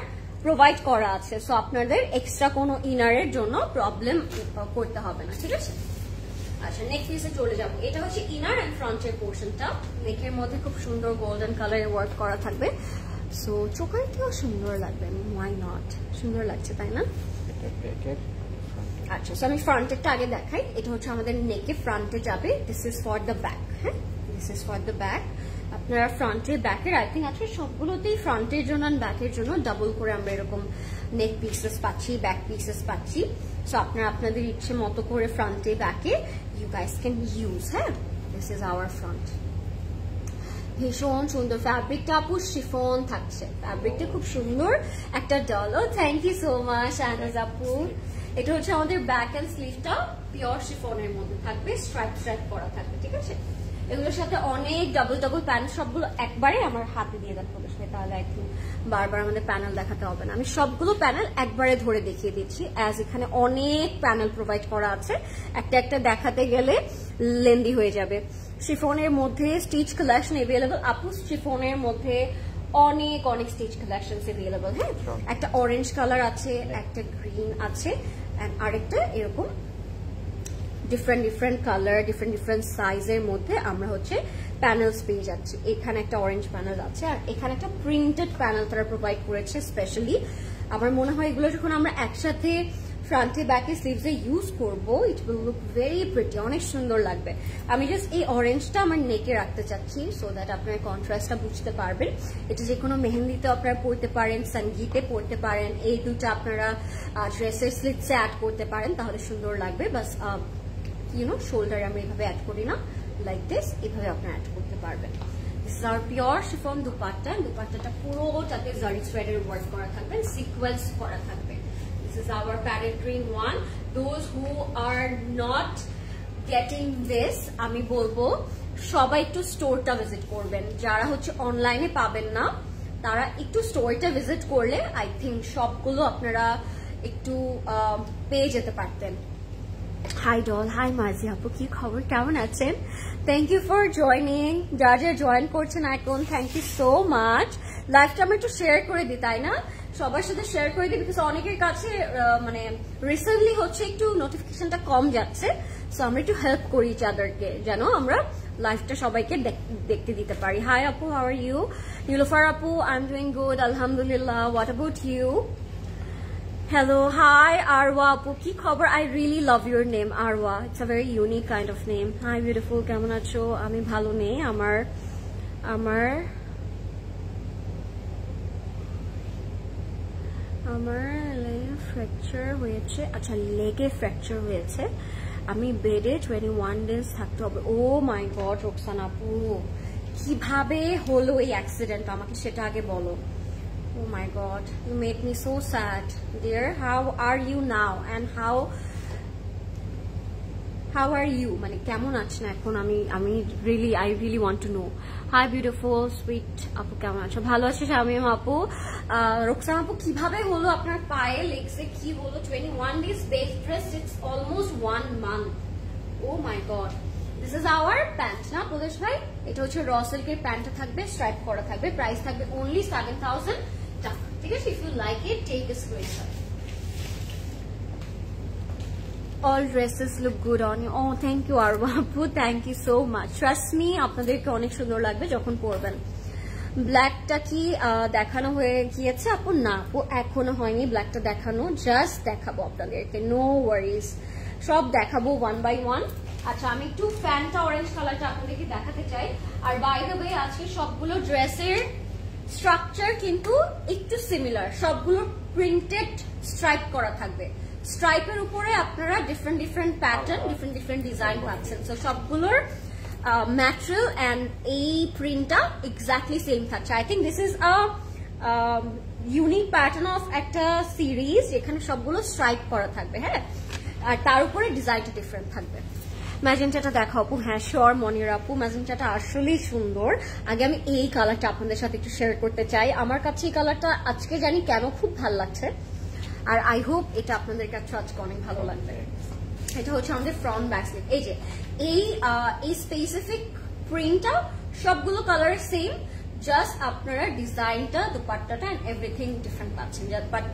প্রোভাইড করা আছে, সো আপনাদের এক্সট্রা কোনো ইনারের জন্য প্রবলেম করতে হবে না। ঠিক আছে, আচ্ছা নেক্সট পিসে চলে যাব। এটা হচ্ছে ইনার এন্ড ফ্রন্টের পোর্শনটা। নেকের মধ্যে খুব সুন্দর গোল্ডেন কালারের ওয়ার্ক করা থাকবে, সো চোখাইতেও সুন্দর লাগবে। ওয়াই নট, সুন্দর লাগছে তাই না? আচ্ছা, সো আমি ফ্রন্টেরটা আগে দেখাই। এটা হচ্ছে আমাদের নেকে ফ্রন্টে যাবে। This is for the back. হ্যাঁ, this is for the back. আপনারা ফ্রন্টের ব্যাকের আই থিঙ্ক আজকে সবগুলোতেই ফ্রন্টের জন্য আর ব্যাকের জন্য ডাবল করে আমরা এরকম নেক পিসেস পাচ্ছি, ব্যাক পিসেস পাচ্ছি। সো আপনারা আপনাদের ইচ্ছে মতো করে ফ্রন্টে ব্যাকে ইউ গাইস ক্যান ইউজ। হ্যাঁ, দিস ইজ আওয়ার ফ্রন্ট। ভীষণ সুন্দর ফ্যাব্রিকটা আপু, শিফন থাকছে। ফ্যাব্রিকটা খুব সুন্দর একটা doll. Oh thank you so much Shahnaz আপু। এটা হচ্ছে আমাদের ব্যাক এন্ড স্লিভটা পিওর শিফনের মধ্যে থাকবে, স্ট্রাইপ স্ট্রাইপ করা থাকবে। ঠিক আছে, এগুলোর সাথে অনেক ডাবল ডাবল প্যানেল, সবগুলো একবারে আমার হাতে দিয়ে দেন প্রবেশ ভাই, তাহলে একদম বারবার আমাদের প্যানেল দেখাতে হবে না। আমি সবগুলো প্যানেল একবারে ধরে দেখিয়ে দিচ্ছি, অ্যাজ এখানে অনেক প্যানেল প্রোভাইড করা আছে, একটা একটা দেখাতে গেলে লেন্দি হয়ে যাবে। শিফনের মধ্যে স্টিচ কালেকশন এভেলেবল আপু, শিফনের মধ্যে অনেক অনেক স্টিচ কালেকশন এভেলেবল। হ্যাঁ, একটা অরেঞ্জ কালার আছে, একটা গ্রিন আছে, এন্ড আরেকটা এরকম different different colour, different different সাইজের মধ্যে আমরা হচ্ছে প্যানেলস পেয়ে যাচ্ছি। এখানে একটা অরেঞ্জ প্যানেল আছে, আর এখানে একটা প্রিন্টেড প্যানেল তারা প্রোভাইড করেছে স্পেশালি। আমার মনে হয় এগুলো যখন আমরা একসাথে ফ্রন্টে ব্যাকে স্লিভসে ইউজ করব, it will look very pretty, অনেক সুন্দর লাগবে। আমি জাস্ট এই অরেঞ্জটা আমার নেকে রাখতে চাচ্ছি, সো দ্যাট আপনারা কন্ট্রাস্টটা বুঝতে পারবেন। এটা যে কোনো মেহেন্দিতে আপনারা পরতে পারেন, সঙ্গীতে পরতে পারেন, এই দুটো আপনারা ড্রেসের স্লিভসে অ্যাড করতে পারেন, তাহলে সুন্দর লাগবে। বাস শোল্ডারে আমরা এইভাবে অ্যাড করি না, লাইক দিস, এইভাবে আপনারা অ্যাড করতে পারবেন। This is our pure chiffon dupatta. দুপাট্টাটা পুরোটাতে জারি থ্রেডের ওয়ার্ক করা থাকবে, সিকোয়েন্স করা থাকবে। This is our parrot green one. Those who are not getting this, আমি বলবো সবাই একটু স্টোরটা ভিজিট করবেন। যারা হচ্ছে অনলাইনে পাবেন না, তারা একটু স্টোরটা ভিজিট করলে আই থিঙ্ক সবগুলো আপনারা একটু পেয়ে যেতে পারতেন। হাই ডল, হাই মাজি আপু, কি খবর, কেমন আছেন? Thank you for joining. যারা যারা জয়েন করছেন এখন, থ্যাংক ইউ সো মাচ। লাইভটা আমরা একটু শেয়ার করে দিই, তাই না? সবার সাথে শেয়ার করে দিই, বিকজ অনেকের কাছে মানে রিসেন্টলি হচ্ছে একটু নোটিফিকেশনটা কম যাচ্ছে, সো আমরা একটু হেল্প করি ইচ আদারকে, যেন আমরা লাইভটা সবাইকে দেখতে দিতে পারি। হাই আপু, হাউ আর ইউ? নীলোফার আপু, আই এম ডুইং গুড, আলহামদুলিল্লাহ। What about you? Hello, hi, Arwa apu, ki khobar? I really love your name, Arwa. It's a very unique kind of name. Hi, beautiful, kemon acho? Ami bhalo nei, আমার লেগে fracture হয়েছে। আচ্ছা, লেগে fracture হয়েছে, আমি বেডে 21 days থাকতে হবে। ও মাই গড রোকসানা আপু, কিভাবে হলো এই অ্যাক্সিডেন্ট, আমাকে সেটা আগে বলো। Oh my God, you made me so sad, dear. How are you now? And how are you? মানে কেমন আছেন এখন? আমি I really want to know. Hi beautiful, sweet আপু, কেমন আছো? ভালো আছি শামিম আপু। রোকসানা আপু, কিভাবে হলো আপনার পায়ে, লেগসে কি হলো? 21 days bed rest, it's almost 1 month. Oh my God. This is our pant না প্রদেশ ভাই? এটা হচ্ছে র সিল্কের প্যান্টটা থাকবে, স্ট্রাইপ করা থাকবে, প্রাইস থাকবে only 7000 টাকা। ঠিক আছে, if you like it, take a screenshot. All dresses look good on you. Oh, thank you Arwa apu, thank you so much. Trust me, আপনাদেরকে অনেক সুন্দর লাগবে যখন পরবেন। ব্ল্যাকটা কি দেখানো হয়ে গিয়েছে আপু? না আপু, এখনো হয়নি ব্ল্যাকটা দেখানো, জাস্ট দেখাবো আপনাদেরকে, নো ওয়ারিজ, সব দেখাবো 1 by 1। আচ্ছা, আমি একটু ফ্যান্টা অরেঞ্জ কালারটা আপনাদেরকে দেখাতে চাই। আর বাই দ্য ওয়ে, আজকে সবগুলো ড্রেসের স্ট্রাকচার কিন্তু একটু সিমিলার, সবগুলো প্রিন্টেড স্ট্রাইপ করা থাকবে। স্ট্রাইপের উপরে আপনারা different different pattern, different different design পাচ্ছেন। সো সবগুলোর ম্যাটেরিয়াল অ্যান্ড এই প্রিন্টটা এক্স্যাক্টলি সেম থাকছে। I think this is a unique pattern of একটা সিরিজ, এখানে সবগুলো স্ট্রাইপ করা থাকবে। হ্যাঁ, আর তার উপরে ডিজাইনটা ডিফারেন্ট থাকবে। ম্যাজেন্টাটা দেখাও আপু। হ্যাঁ শিওর মনির আপু, ম্যাজেন্টাটা আসলেই সুন্দর। আগে আমি এই কালারটা আপনাদের সাথে একটু শেয়ার করতে চাই। আমার কাছে এই কালারটা আজকে জানি কেন খুব ভালো লাগছে, আর আই হোপ এটা আপনাদের কাছে আজকে অনেক ভালো লাগবে। এটা হচ্ছে আমাদের ফ্রন্ট ব্যাক স্লিভ। এই যে এই স্পেসিফিক প্রিন্টটা সবগুলো কালার সেম, জাস্ট আপনারা ডিজাইনটা, দুপাট্টাটা এন্ড এভরিথিং ডিফারেন্ট পাচ্ছেন, but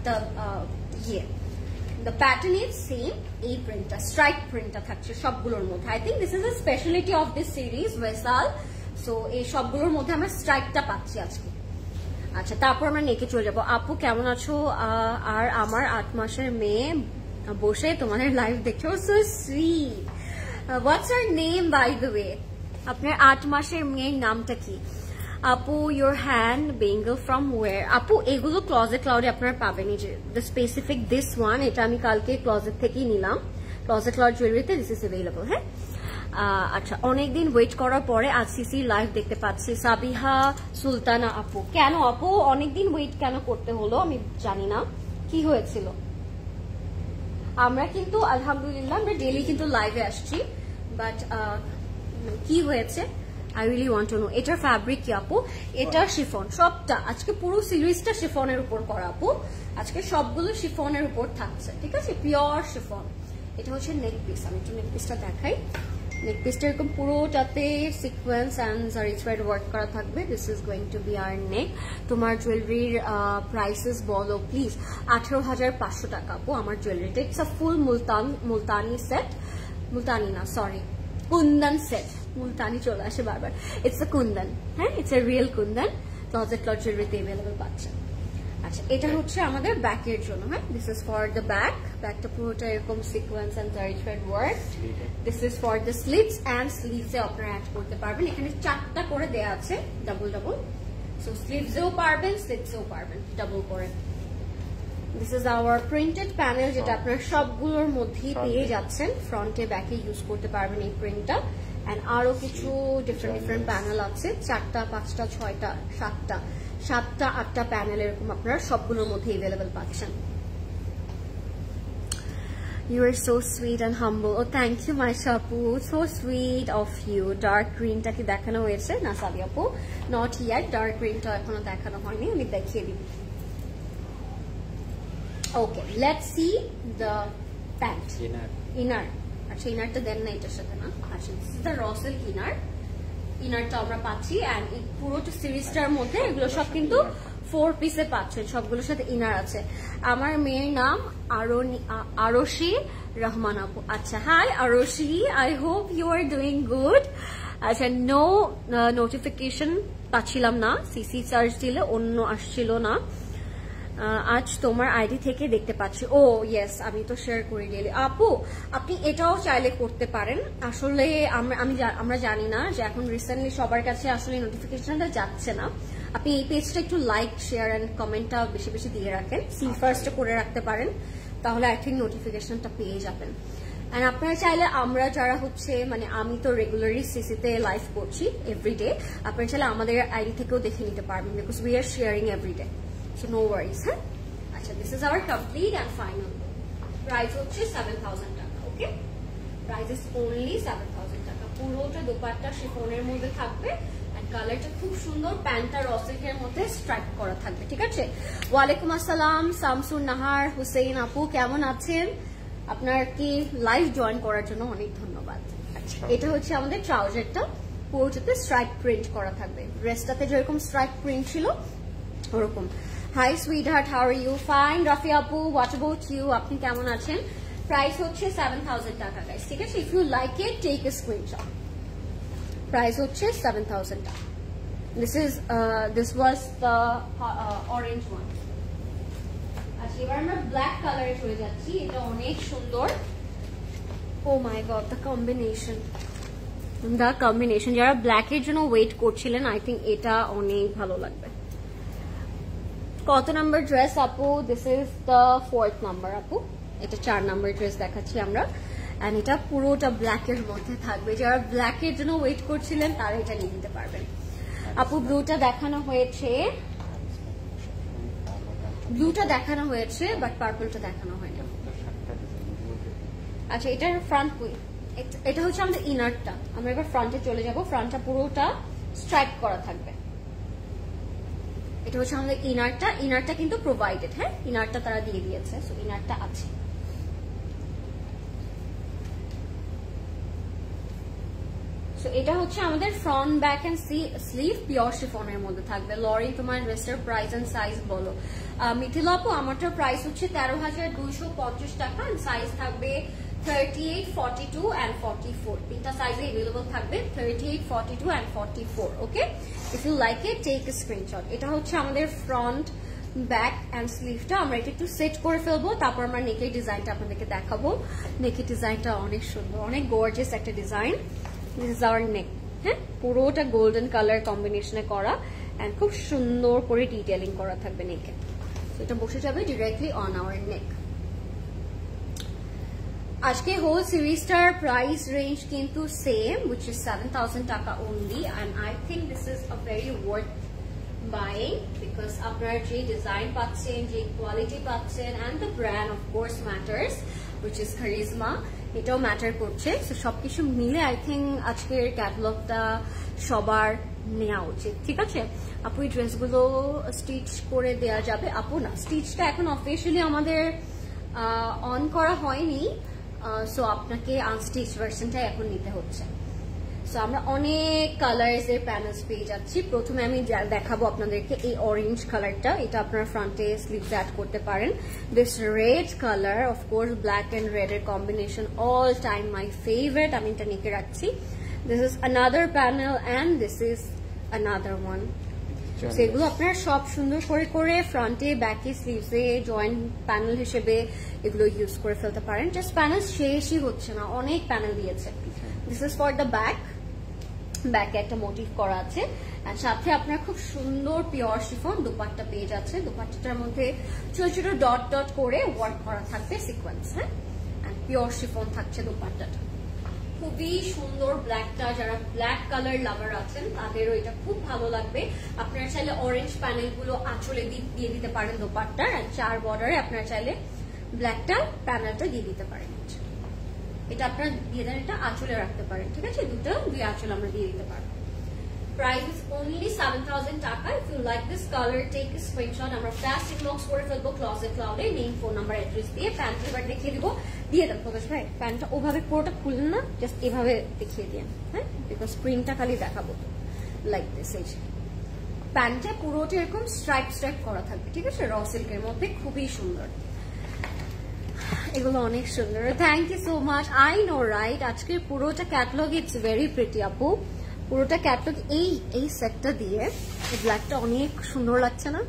the pattern is same. এই প্রিন্টটা স্ট্রাইপ প্রিন্টটা থাকছে সবগুলোর মধ্যে। I think this is a speciality of this series vessel. So এই সবগুলোর মধ্যে আমরা স্ট্রাইপটা পাচ্ছি আজকে। আচ্ছা, তারপর আমরা নেকে চলে যাবো। আপু কেমন আছো? আর আমার 8 মাসের মেয়ে বসে তোমাদের লাইভ দেখছো, so sweet. What's your name by the way? আপনার 8 মাসের মেয়ের নামটা কি? আপু your hand bangle from where? আপু এগুলো ক্লজেট ক্লাউডে আপনারা পাবেন। এই যে দ্য স্পেসিফিক দিস ওয়ান, এটা আমি কালকে ক্লজেট থেকেই নিলাম, ক্লজেট ক্লাউড জুয়েলারিতে দিস ইজ অ্যাভেলেবল। হ্যাঁ, আচ্ছা, অনেকদিন ওয়েট করার পরে আজ সিসি লাইভ দেখতে পাচ্ছি। সাবিহা সুলতানা আপু, কেন আপু অনেকদিন ওয়েট কেন করতে হলো আমি জানি না, কি হয়েছিল? আমরা কিন্তু আলহামদুলিল্লাহ আমরা ডেইলি কিন্তু লাইভে আসছি, বাট কি হয়েছে I really want to know. এটার ফ্যাব্রিক কি আপু? এটা শিফন, সবটা আজকে পুরো সিরিজটা শিফনের উপর করা আপু, আজকে সবগুলো শিফনের উপর থাকছে, ঠিক আছে, পিওর শিফন। এটা হচ্ছে নেক পিস, আমি একটু নেক পিসটা দেখাই। নেক পিসটা এরকম পুরোটাতে sequence and zari thread work করা থাকবে। This is going to be our neck. তোমার জুয়েলারির প্রাইসেস বলো প্লিজ। 18,500 টাকা আপু আমার জুয়েলারিটা। It's a full Multani set, Multani না সরি কুন্দন সেট, মুলতানি চলে আসে বারবার। ইটস আ কুন্দন, হ্যাঁ it's a real kundan, closet cloud জুয়েলারিতে অ্যাভেলেবল পাচ্ছে। আচ্ছা এটা হচ্ছে আমাদের ব্যাকের জন্য, হ্যাঁ this is for the back, ব্যাকটা পুরোটা এরকম sequence and zari thread work. This is for the sleeves and স্লিভসে আপনারা অ্যাড করতে পারবেন, এখানে 4টা করে দেয়া আছে ডাবল ডাবল, সো স্লিভসেও পারবেন স্লিভসেও পারবেন ডাবল করে। This is hour printed panel, যেটা আপনারা সবগুলোর মধ্যেই পেয়ে যাচ্ছেন, ফ্রন্টে ব্যাকে ইউজ করতে পারবেন এই প্রিন্টটা। এন্ড আরো কিছু ডিফারেন্ট প্যানেল আছে, 4টা 5টা 6টা 7টা 8টা প্যানেল এরকম আপনারা সবগুলোর মধ্যে অ্যাভেলেবল পাচ্ছেন। You are so sweet and humble. Oh, thank you, my Shapu. So sweet of you. Dark green টা কি দেখানো হয়েছে? না সাবি আপু, not yet. Dark green টা এখনো দেখানো হয়নি, আমি দেখিয়ে দিব। Okay, let's see the pant. Inner. আচ্ছা ইনারটা দেন না এটার সাথে না। আচ্ছা this is the raw silk inner. ইনারটা আমরা পাচ্ছি এন্ড এই পুরোটা সিরিজটার মধ্যে এগুলো সব কিন্তু 4 পিসে পাচ্ছেন, সবগুলোর সাথে ইনার আছে। আমার মেয়ের নাম আরশি রহমান আপু। আচ্ছা hi Arshi, I hope you are doing good. আচ্ছা নো নোটিফিকেশন পাচ্ছিলাম না, সিসি সার্চ দিলে অন্য আসছিল না। আজ তোমার আইডি থেকে দেখতে পাচ্ছি। ও ইয়েস, আমি তো শেয়ার করে দিলি আপু, আপনি এটাও চাইলে করতে পারেন। আসলে আমরা জানি না যে এখন রিসেন্টলি সবার কাছে আসলে নোটিফিকেশনটা যাচ্ছে না। আপনি এই পেজটা একটু লাইক শেয়ার এন্ড কমেন্টটা বেশি বেশি দিয়ে রাখেন, সি ফার্স্টে করে রাখতে পারেন, তাহলে আই থিঙ্ক নোটিফিকেশনটা পেয়ে যাবেন। এন্ড আপনারা চাইলে আমরা যারা হচ্ছে মানে আমি তো রেগুলারলি সিসিতে লাইভ করছি এভরিডে, আপনারা চাইলে আমাদের আইডি থেকেও দেখে নিতে পারবেন, because we are sharing everyday, so no worries. হ্যাঁ আচ্ছা this is our complete and final price হচ্ছে 7,000 টাকা। ওকে, প্রাইস ইজ অনলি 7,000 টাকা। পুরোটা দোপাট্টা শিফনের মধ্যে থাকবে, কালারটা খুব সুন্দর, প্যান্টটা র সিল্কের মধ্যে স্ট্রাইপ করা থাকবে, ঠিক আছে। ওয়ালাইকুম আসসালাম শামসুন নাহার হুসেইন আপু, কেমন আছেন? আপনার কি লাইভ জয়েন করার জন্য অনেক ধন্যবাদ। আচ্ছা এটা হচ্ছে আমাদের ট্রাউজারটা, পুরোটাতে স্ট্রাইপ প্রিন্ট করা থাকবে, ড্রেসটাতে যেরকম স্ট্রাইপ প্রিন্ট ছিল ওরকম। Hi sweetheart, how are you? Fine Rafi আপু, হোয়াট অ্যাবাউট ইউ? আপনি কেমন আছেন? প্রাইস হচ্ছে 7,000 টাকা গাইস, ঠিক আছে। If you like it take a screenshot. Price হচ্ছে 7,000 টাকা। This was the orange one. আচ্ছা এবার আমরা ব্ল্যাক কালারে চলে যাচ্ছি, এটা অনেক সুন্দর। ও মাই গড, দ্য কম্বিনেশন, যারা ব্ল্যাক এর জন্য ওয়েট করছিলেন আই থিঙ্ক এটা অনেক ভালো লাগবে। কত নাম্বার ড্রেস আপু? This is the 4th number আপু, এটা 4 নাম্বার ড্রেস দেখাচ্ছি আমরা। এন্ড এটা পুরোটা ব্ল্যাক এর মধ্যে থাকবে, যারা ব্ল্যাক এর জন্য ওয়েট করছিলেন তারা এটা নিয়ে নিতে পারবেন। আপু ব্লুটা দেখানো হয়েছে, বাট পার্পলটা দেখানো হয়নি। আচ্ছা এটার ফ্রন্ট কই? এটা হচ্ছে আমাদের ইনারটা। আমরা এবার ফ্রন্টে চলে যাব, ফ্রন্টটা পুরোটা স্ট্রাইপ করা থাকবে। এটা হচ্ছে আমাদের ইনারটা কিন্তু প্রোভাইডেড, হ্যাঁ ইনারটা তারা দিয়ে দিয়েছে, সো ইনারটা আছে। সো এটা হচ্ছে আমাদের front back and sleeve pure শিফনের মধ্যে থাকবে। লরি তোমার ড্রেসের প্রাইস এন্ড সাইজ বলো। মিথিলা আপু আমারটার প্রাইস হচ্ছে 13,250 টাকা, সাইজ থাকবে 38, 42 and 44, তিনটা সাইজে अवेलेबल থাকবে, 38, 42 and 44। Okay, if you like it take a screenshot. এটা হচ্ছে আমাদের ফ্রন্ট ব্যাক এন্ড স্লিভটা। আমরা এটা একটু সেট করে ফেলবো, তারপর আমরা নেকের ডিজাইনটা আপনাদেরকে দেখাবো। নেকের ডিজাইনটা অনেক সুন্দর, অনেক গর্জিয়াস একটা ডিজাইন। দিস ইজ আওয়ার নেক, হ্যাঁ পুরোটা গোল্ডেন কালার কম্বিনেশনে করা এন্ড খুব সুন্দর করে ডিটেইলিং করা থাকবে নেকে। সো এটা বসে যাবে ডিরেক্টলি অন আওয়ার নেক। আজকে হোল সিরিজটার প্রাইস রেঞ্জ কিন্তু সেম, which is 7,000 টাকা only, and I think this is a very worth buying because আপনারা যে ডিজাইন পাচ্ছেন, যে কোয়ালিটি পাচ্ছেন, and the brand of course matters, which is Charisma, এটাও matter করছে। সো সবকিছু মিলে আই থিঙ্ক আজকের ক্যাটালগটা সবার নেওয়া উচিত। ঠিক আছে আপু, এই ড্রেসগুলো স্টিচ করে দেওয়া যাবে? আপু না, স্টিচটা এখন অফিসিয়ালি আমাদের অন করা হয়নি, সো আপনাকে আনস্টিচ ভার্সনটা এখন নিতে হচ্ছে। সো আমরা অনেক কালার্স এর প্যানেলস পেয়ে যাচ্ছি। প্রথমে আমি দেখাবো আপনাদেরকে এই অরেঞ্জ কালারটা, এটা আপনারা ফ্রন্টে স্লিভস অ্যাড করতে পারেন। This red colour, of course black and red এর combination all time my favourite, আমি এটা নিকে রাখছি। This is another panel and this is another one. সেগুলো আপনারা সব সুন্দর করে করে ফ্রন্টে ব্যাকে স্লিভসে জয়েন্ট প্যানেল হিসেবে এগুলো ইউজ করে ফেলতে পারেন। জাস্ট প্যানেল শেষই হচ্ছে না, অনেক প্যানেল দিয়েছে। This is for the back, ব্যাকে একটা মোটিভ করা আছে, এন্ড সাথে আপনার খুব সুন্দর পিওর শিফন দুপাট্টা পেয়ে যাচ্ছে। দুপাট্টাটার মধ্যে ছোট ছোট ডট ডট করে ওয়ার্ক করা থাকবে সিকোয়েন্স, হ্যাঁ, এন্ড পিওর শিফন থাকছে দুপাট্টাটা। খুবই সুন্দর ব্ল্যাকটা, যারা ব্ল্যাক কালার লাভার আছেন তাদেরও এটা খুব ভালো লাগবে। আপনারা চাইলে অরেঞ্জ প্যানেল গুলো আঁচলে দিয়ে দিতে পারেন দোপাট্টার, এন্ড 4 বর্ডারে আপনারা চাইলে ব্ল্যাকটা প্যানেলটা দিয়ে দিতে পারেন। এটা আপনারা দিয়ে দেন, এটা আঁচলে রাখতে পারেন। ঠিক আছে, দুই আঁচল আমরা দিয়ে দিতে পারবো। প্রাইস ইজ অনলি 7000 টাকা। If you like this colour take a screenshot, আমরা ফাস্ট ইনবক্স করে ফেলবো ক্লজেট ক্লাউডে, নেম ফোন নাম্বার অ্যাড্রেস দিয়ে। প্যান্ট এবার দেখিয়ে দিব, দিয়ে দেন প্রকাশ ভাই। প্যান্টটা ওভাবে পুরোটা খুললেন না, জাস্ট এভাবে দেখিয়ে দিন, হ্যাঁ, বিকজ স্প্রিংটা খালি দেখাবো লাইক দিস। এই যে প্যান্টটা পুরোটা এরকম স্ট্রাইপ স্ট্রাইপ করা থাকবে। ঠিক আছে, র সিল্কের মধ্যে খুবই সুন্দর, এগুলো অনেক সুন্দর। Thank you so much. I know right, আজকের পুরোটা ক্যাটালগ ইটস ভেরি প্রিটি আপু। পুরোটা ক্যাটালগ এই সেটটা দিয়ে ব্ল্যাকটা অনেক সুন্দর লাগছে না?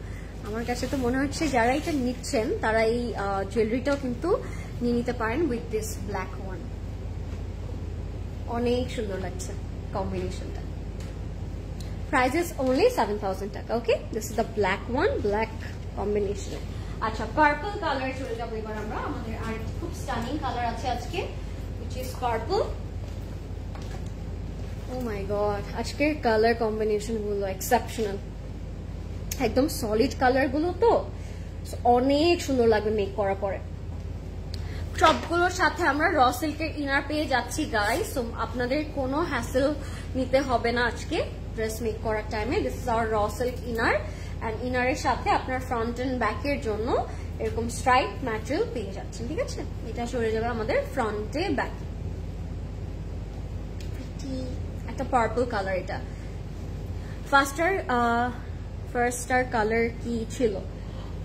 আমার কাছে তো মনে হচ্ছে যারা এটা নিচ্ছেন তারা এই জুয়েলারিটাও কিন্তু নিয়ে নিতে পারেন উইথ দিস ব্ল্যাক ওয়ান। অনেক সুন্দর লাগছে কম্বিনেশনটা। প্রাইস ইজ অনলি 7000 টাকা। Okay, this is the black one, black combination. আচ্ছা, পার্পল কালার চলে যাবো এবার আমরা। আমাদের আর খুব স্টানিং কালার আছে আজকে, which is purple. Oh my god, আজকের কালার কম্বিনেশন গুলো এক্সেপশনাল, একদম সলিড কালার গুলো, তো অনেক সুন্দর লাগবে মেক করার পরে। সবগুলোর সাথে আমরা র সিল্কের ইনার পেয়ে যাচ্ছি গাইস, সো আপনাদের কোনো হ্যাসেল নিতে হবে না আজকে ড্রেস মেক করার টাইমে। This is our raw silk inner, and ইনারের সাথে আপনার ফ্রন্ট এন্ড ব্যাকের জন্য এরকম স্ট্রাইপ ম্যাটেরিয়াল পেয়ে যাচ্ছেন। ঠিক আছে, এটা চলে যাবে আমাদের ফ্রন্টে ব্যাকে। একটা পার্পল কালার, এটা ফার্স্টার কালার কি ছিল?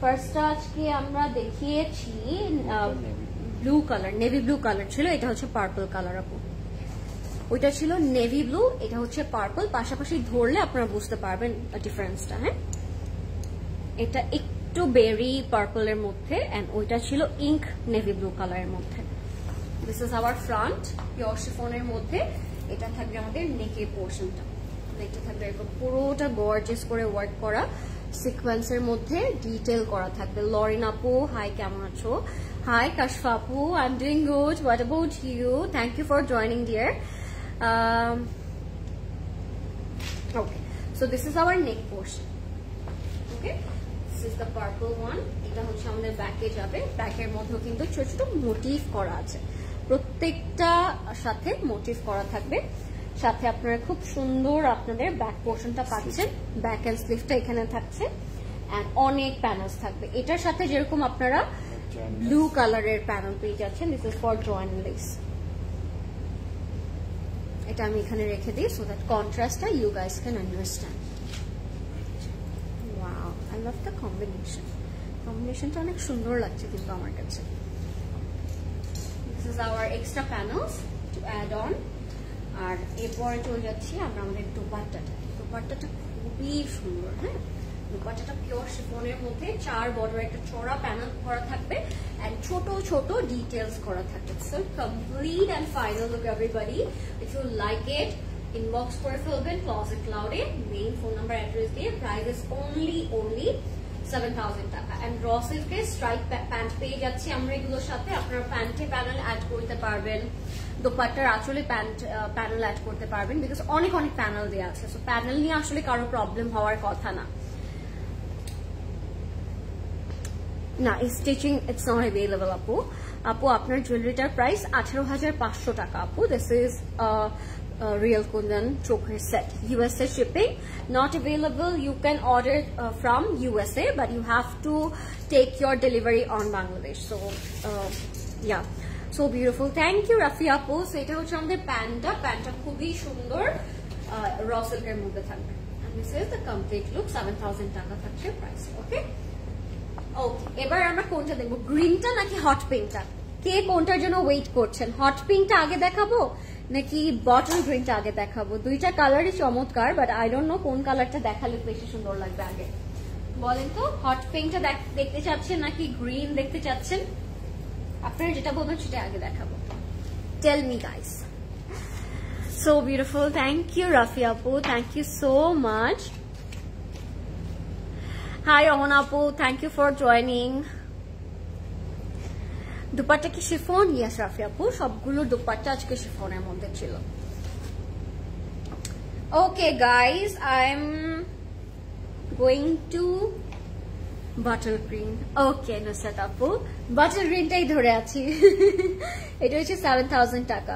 ফার্স্টটা আজকে আমরা দেখিয়েছি blue colour, navy blue colour ছিল, এটা হচ্ছে পার্পল কালার আপু। ওইটা ছিল নেভি ব্লু, এটা হচ্ছে পার্পল। পাশাপাশি ধরলে আপনারা বুঝতে পারবেন ডিফারেন্সটা। হ্যাঁ, এটা একটু বেরি পার্পলের মধ্যে, এন্ড ওইটা ছিল ইঙ্ক নেভি ব্লু কালারের মধ্যে। This is our front, pure শিফনের মধ্যে। এটা থাকবে আমাদের নেকের পোর্শনটা, নেকটা থাকবে এরকম পুরোটা গর্জিয়াস করে ওয়ার্ক করা, সিকোয়েন্সের মধ্যে ডিটেল করা থাকবে। লরিন আপু, হাই, কেমন আছো? হাই কাশফা আপু, I am doing good, what about you? Thank you for joining dear. Okay, so this is our neck portion. Okay, this is the purple one. এটা হচ্ছে আমাদের ব্যাকে যাবে। ব্যাকের মধ্যেও কিন্তু ছোট ছোট মোটিভ করা আছে, প্রত্যেকটা সাথে মোটিভ করা থাকবে। সাথে আপনারা খুব সুন্দর আপনাদের ব্যাক পোর্শনটা পাচ্ছেন, ব্যাক এন্ড স্লিভটা এখানে থাকছে, এন্ড অনেক প্যানেলস থাকবে। এটার সাথে যেরকম আপনারা ব্লু কালারের প্যানেল পেয়ে যাচ্ছেন, this is for joint lace. এটা আমি এখানে রেখে দিই সো দ্যাট কন্ট্রাস্টটা you guys can understand. Wow, I love the combination. কম্বিনেশনটা অনেক সুন্দর লাগছে কিন্তু আমার কাছে। This is our extra panels to add on. আর এরপরে চলে যাচ্ছি আমরা আমাদের দোপাট্টাটা। দোপাট্টাটা খুবই সুন্দর। হ্যাঁ, দোপাট্টাটা পিওর শিফনের মধ্যে 4 বর্ডার একটা চড়া প্যানেল করা থাকবে, এন্ড ছোট ছোট ডিটেলস করা থাকবে। So complete and final look everybody. If you like it, inbox করে ফেলবেন ক্লজেট ক্লাউডে, মেইন ফোন নাম্বার অ্যাড্রেস দিয়ে। প্রাইস ইজ অনলি 7000 টাকা। এন্ড র সিল্কের স্ট্রাইপ প্যান্ট পেয়ে যাচ্ছি আমরা এগুলোর সাথে। আপনারা প্যান্টে প্যানেল অ্যাড করতে পারবেন, দোপাট্টার আঁচলে প্যানেল অ্যাড করতে পারবেন, বিকজ অনেক অনেক প্যানেল দেওয়া আছে। সো প্যানেল নিয়ে আসলে কারো প্রবলেম হওয়ার কথা না। না, স্টিচিং ইটস নট অ্যাভেলেবল আপু। আপু আপনার জুয়েলারিটার প্রাইস 18,500 টাকা আপু। This is real Kundan choker set. USA shipping not available. You can order from USA, but you have to take your delivery on Bangladesh. So yeah, so beautiful. Thank you Rafi apu. So এটা হচ্ছে আমাদের প্যান্টটা খুবই সুন্দর র সিল্কের মধ্যে থাকবে, and this is the complete look. 7,000 টাকা থাকছে প্রাইস। ওকে ওকে, এবার আমরা কোনটা দেখবো, গ্রিনটা নাকি হট পিঙ্কটা? কে কোনটার জন্য ওয়েট করছেন? হট পিঙ্কটা আগে দেখাবো নাকি বটল গ্রিনটা আগে দেখাবো? দুইটা কালারই চমৎকার, বাট আই ডোন্ট নো কোন কালারটা দেখালে বেশি সুন্দর লাগবে। আগে বলেন তো, হট পিঙ্কটা দেখতে চাচ্ছেন নাকি গ্রিন দেখতে চাচ্ছেন? আপনারা যেটা বলবেন সেটা আগে দেখাবো। Tell me guys. So beautiful, thank you Rafi আপু, thank you so much. Hi Aman আপু, thank you for joining. Dupatta কি শিফন? ইয়েস রাফি আপু, সবগুলো দুপাট্টা আজকে শিফনের মধ্যে ছিল। Okay guys, I am going to butter green. Okay Nusrat আপু, বাটার গ্রিনটাই ধরে আছি। এটা হচ্ছে 7,000 টাকা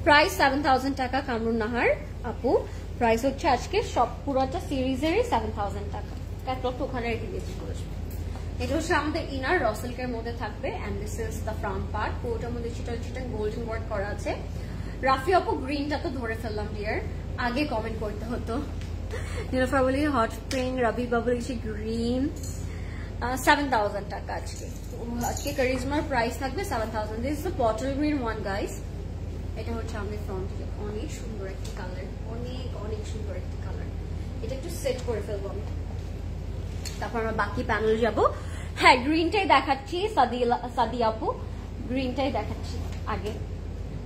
প্রাইস, 7,000 টাকা। কামরুন নাহার আপু, প্রাইস হচ্ছে আজকে সব পুরোটা সিরিজেরই 7,000 টাকা। ক্যাটলগটা ওখানে রেখে দিয়েছি। এটা হচ্ছে আমাদের ইনার র সিল্কের মধ্যে থাকবে, and this is the front part. পুরোটার মধ্যে চিটা গোল্ডেন ওয়ার্ক করা আছে। রাফি আপু গ্রিনটা তো ধরে ফেললাম ডিয়ার, আগে কমেন্ট করতে হতো। নীলোফার বলি হট পিঙ্ক, রবি বাবু লিখছি গ্রিন। 7,000 টাকা আজকে। আজকে কারিজমার প্রাইস থাকবে 7,000। This is the bottle green one guys. এটা হচ্ছে আমাদের ফ্রন্ট, অনেক সুন্দর একটি কালার, অনেক সুন্দর একটি কালার। এটা একটু সেট করে ফেলবো আমি, তারপর আমরা বাকি প্যানেল যাবো। হ্যাঁ, গ্রিনটাই দেখাচ্ছি সাদি আপু, গ্রিনটাই দেখাচ্ছি আগে,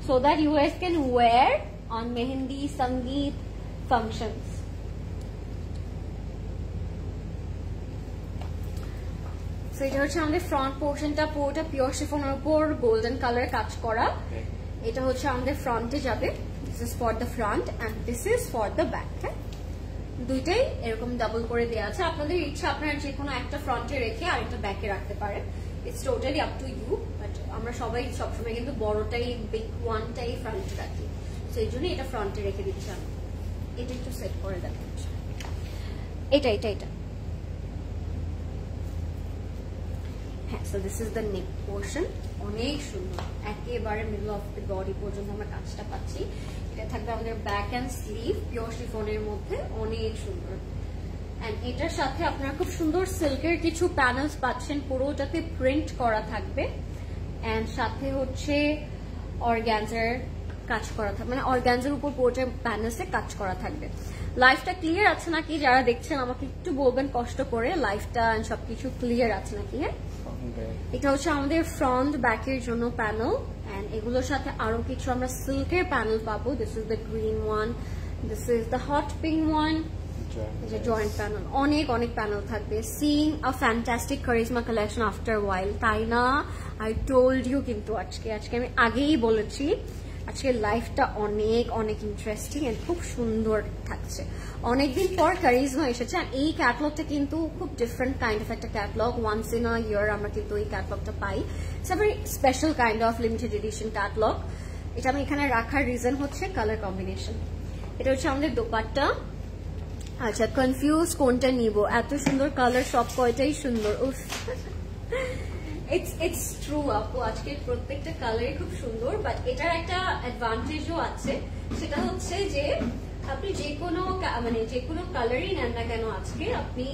so that you guys can wear on mehendi, sangeet functions. So এটা হচ্ছে আমাদের ফ্রন্ট পোর্শনটা, পুরোটা পিওর শিফনের উপর গোল্ডেন কালার কাজ করা। এটা হচ্ছে আমাদের ফ্রন্টে যাবে, this is for the front end this is for the back. হ্যাঁ, দুইটাই এরকম ডাবল করে দেওয়া আছে। আপনাদের ইচ্ছা আপনারা যে কোনো একটা ফ্রন্টে রেখে আর একটা ব্যাকে রাখতে পারেন, it's totally up to you. But আমরা সবাই সবসময় কিন্তু বড়টাই, বিগ ওয়ানটাই ফ্রন্টে রাখি, সো এই জন্য এটা ফ্রন্টে রেখে দিচ্ছি আমি। এটা একটু সেট করে দেখাচ্ছি, এটা হ্যাঁ। So this is the neck portion, অনেক সুন্দর, একেবারে মিডল অফ দ্য বডি পর্যন্ত আমরা কাজটা পাচ্ছি। এটা থাকবে আমাদের ব্যাক এন্ড স্লিভ, পিওর শিফনের মধ্যে, অনেক সুন্দর। এন্ড এটার সাথে আপনারা খুব সুন্দর সিল্কের কিছু প্যানেলস পাচ্ছেন, পুরোটাতে প্রিন্ট করা থাকবে। এন্ড সাথে হচ্ছে অর্গানজার কাজ করা থাকবে, মানে অর্গানজার উপর পুরোটা প্যানেলসে কাজ করা থাকবে। লাইফটা ক্লিয়ার আছে নাকি? যারা দেখছেন আমাকে একটু বলবেন কষ্ট করে, লাইফটা সবকিছু ক্লিয়ার আছে নাকি? হ্যাঁ, এটা হচ্ছে আমাদের ফ্রন্ট ব্যাকের জন্য প্যানেল, এন্ড এগুলোর সাথে আরো কিছু আমরা সিল্কের প্যানেল পাবো। This is the green one, this is the hot pink one, যে জয়েন্ট প্যানেল। অনেক প্যানেল থাকবে। Seeing a fantastic Charizma collection after while, তাই না? আই টোল্ড ইউ, কিন্তু আজকে আমি আগেই বলেছি আজকে লাইফটা অনেক ইন্টারেস্টিং এন্ড খুব সুন্দর থাকছে। অনেকদিন পর কারিজমা এসেছে, আর এই ক্যাটলগটা কিন্তু খুব ডিফারেন্ট কাইন্ড অফ একটা catalogue. Once in a year আমরা কিন্তু এই ক্যাটলগটা পাই। It's a very special kind of limited edition catalogue. এটা আমি এখানে রাখার রিজন হচ্ছে কালার কম্বিনেশন। এটা হচ্ছে আমাদের দোপাট্টা। আচ্ছা, কনফিউজ কোনটা নিব, এত সুন্দর কালার, সব কয়টাই সুন্দর। উফ, ইটস ট্রু আপু, আজকে প্রত্যেকটা কালারই খুব সুন্দর। বাট এটার একটা অ্যাডভান্টেজও আছে, সেটা হচ্ছে যে আপনি যে কোনো কালারই নেন না কেন আজকে, আপনি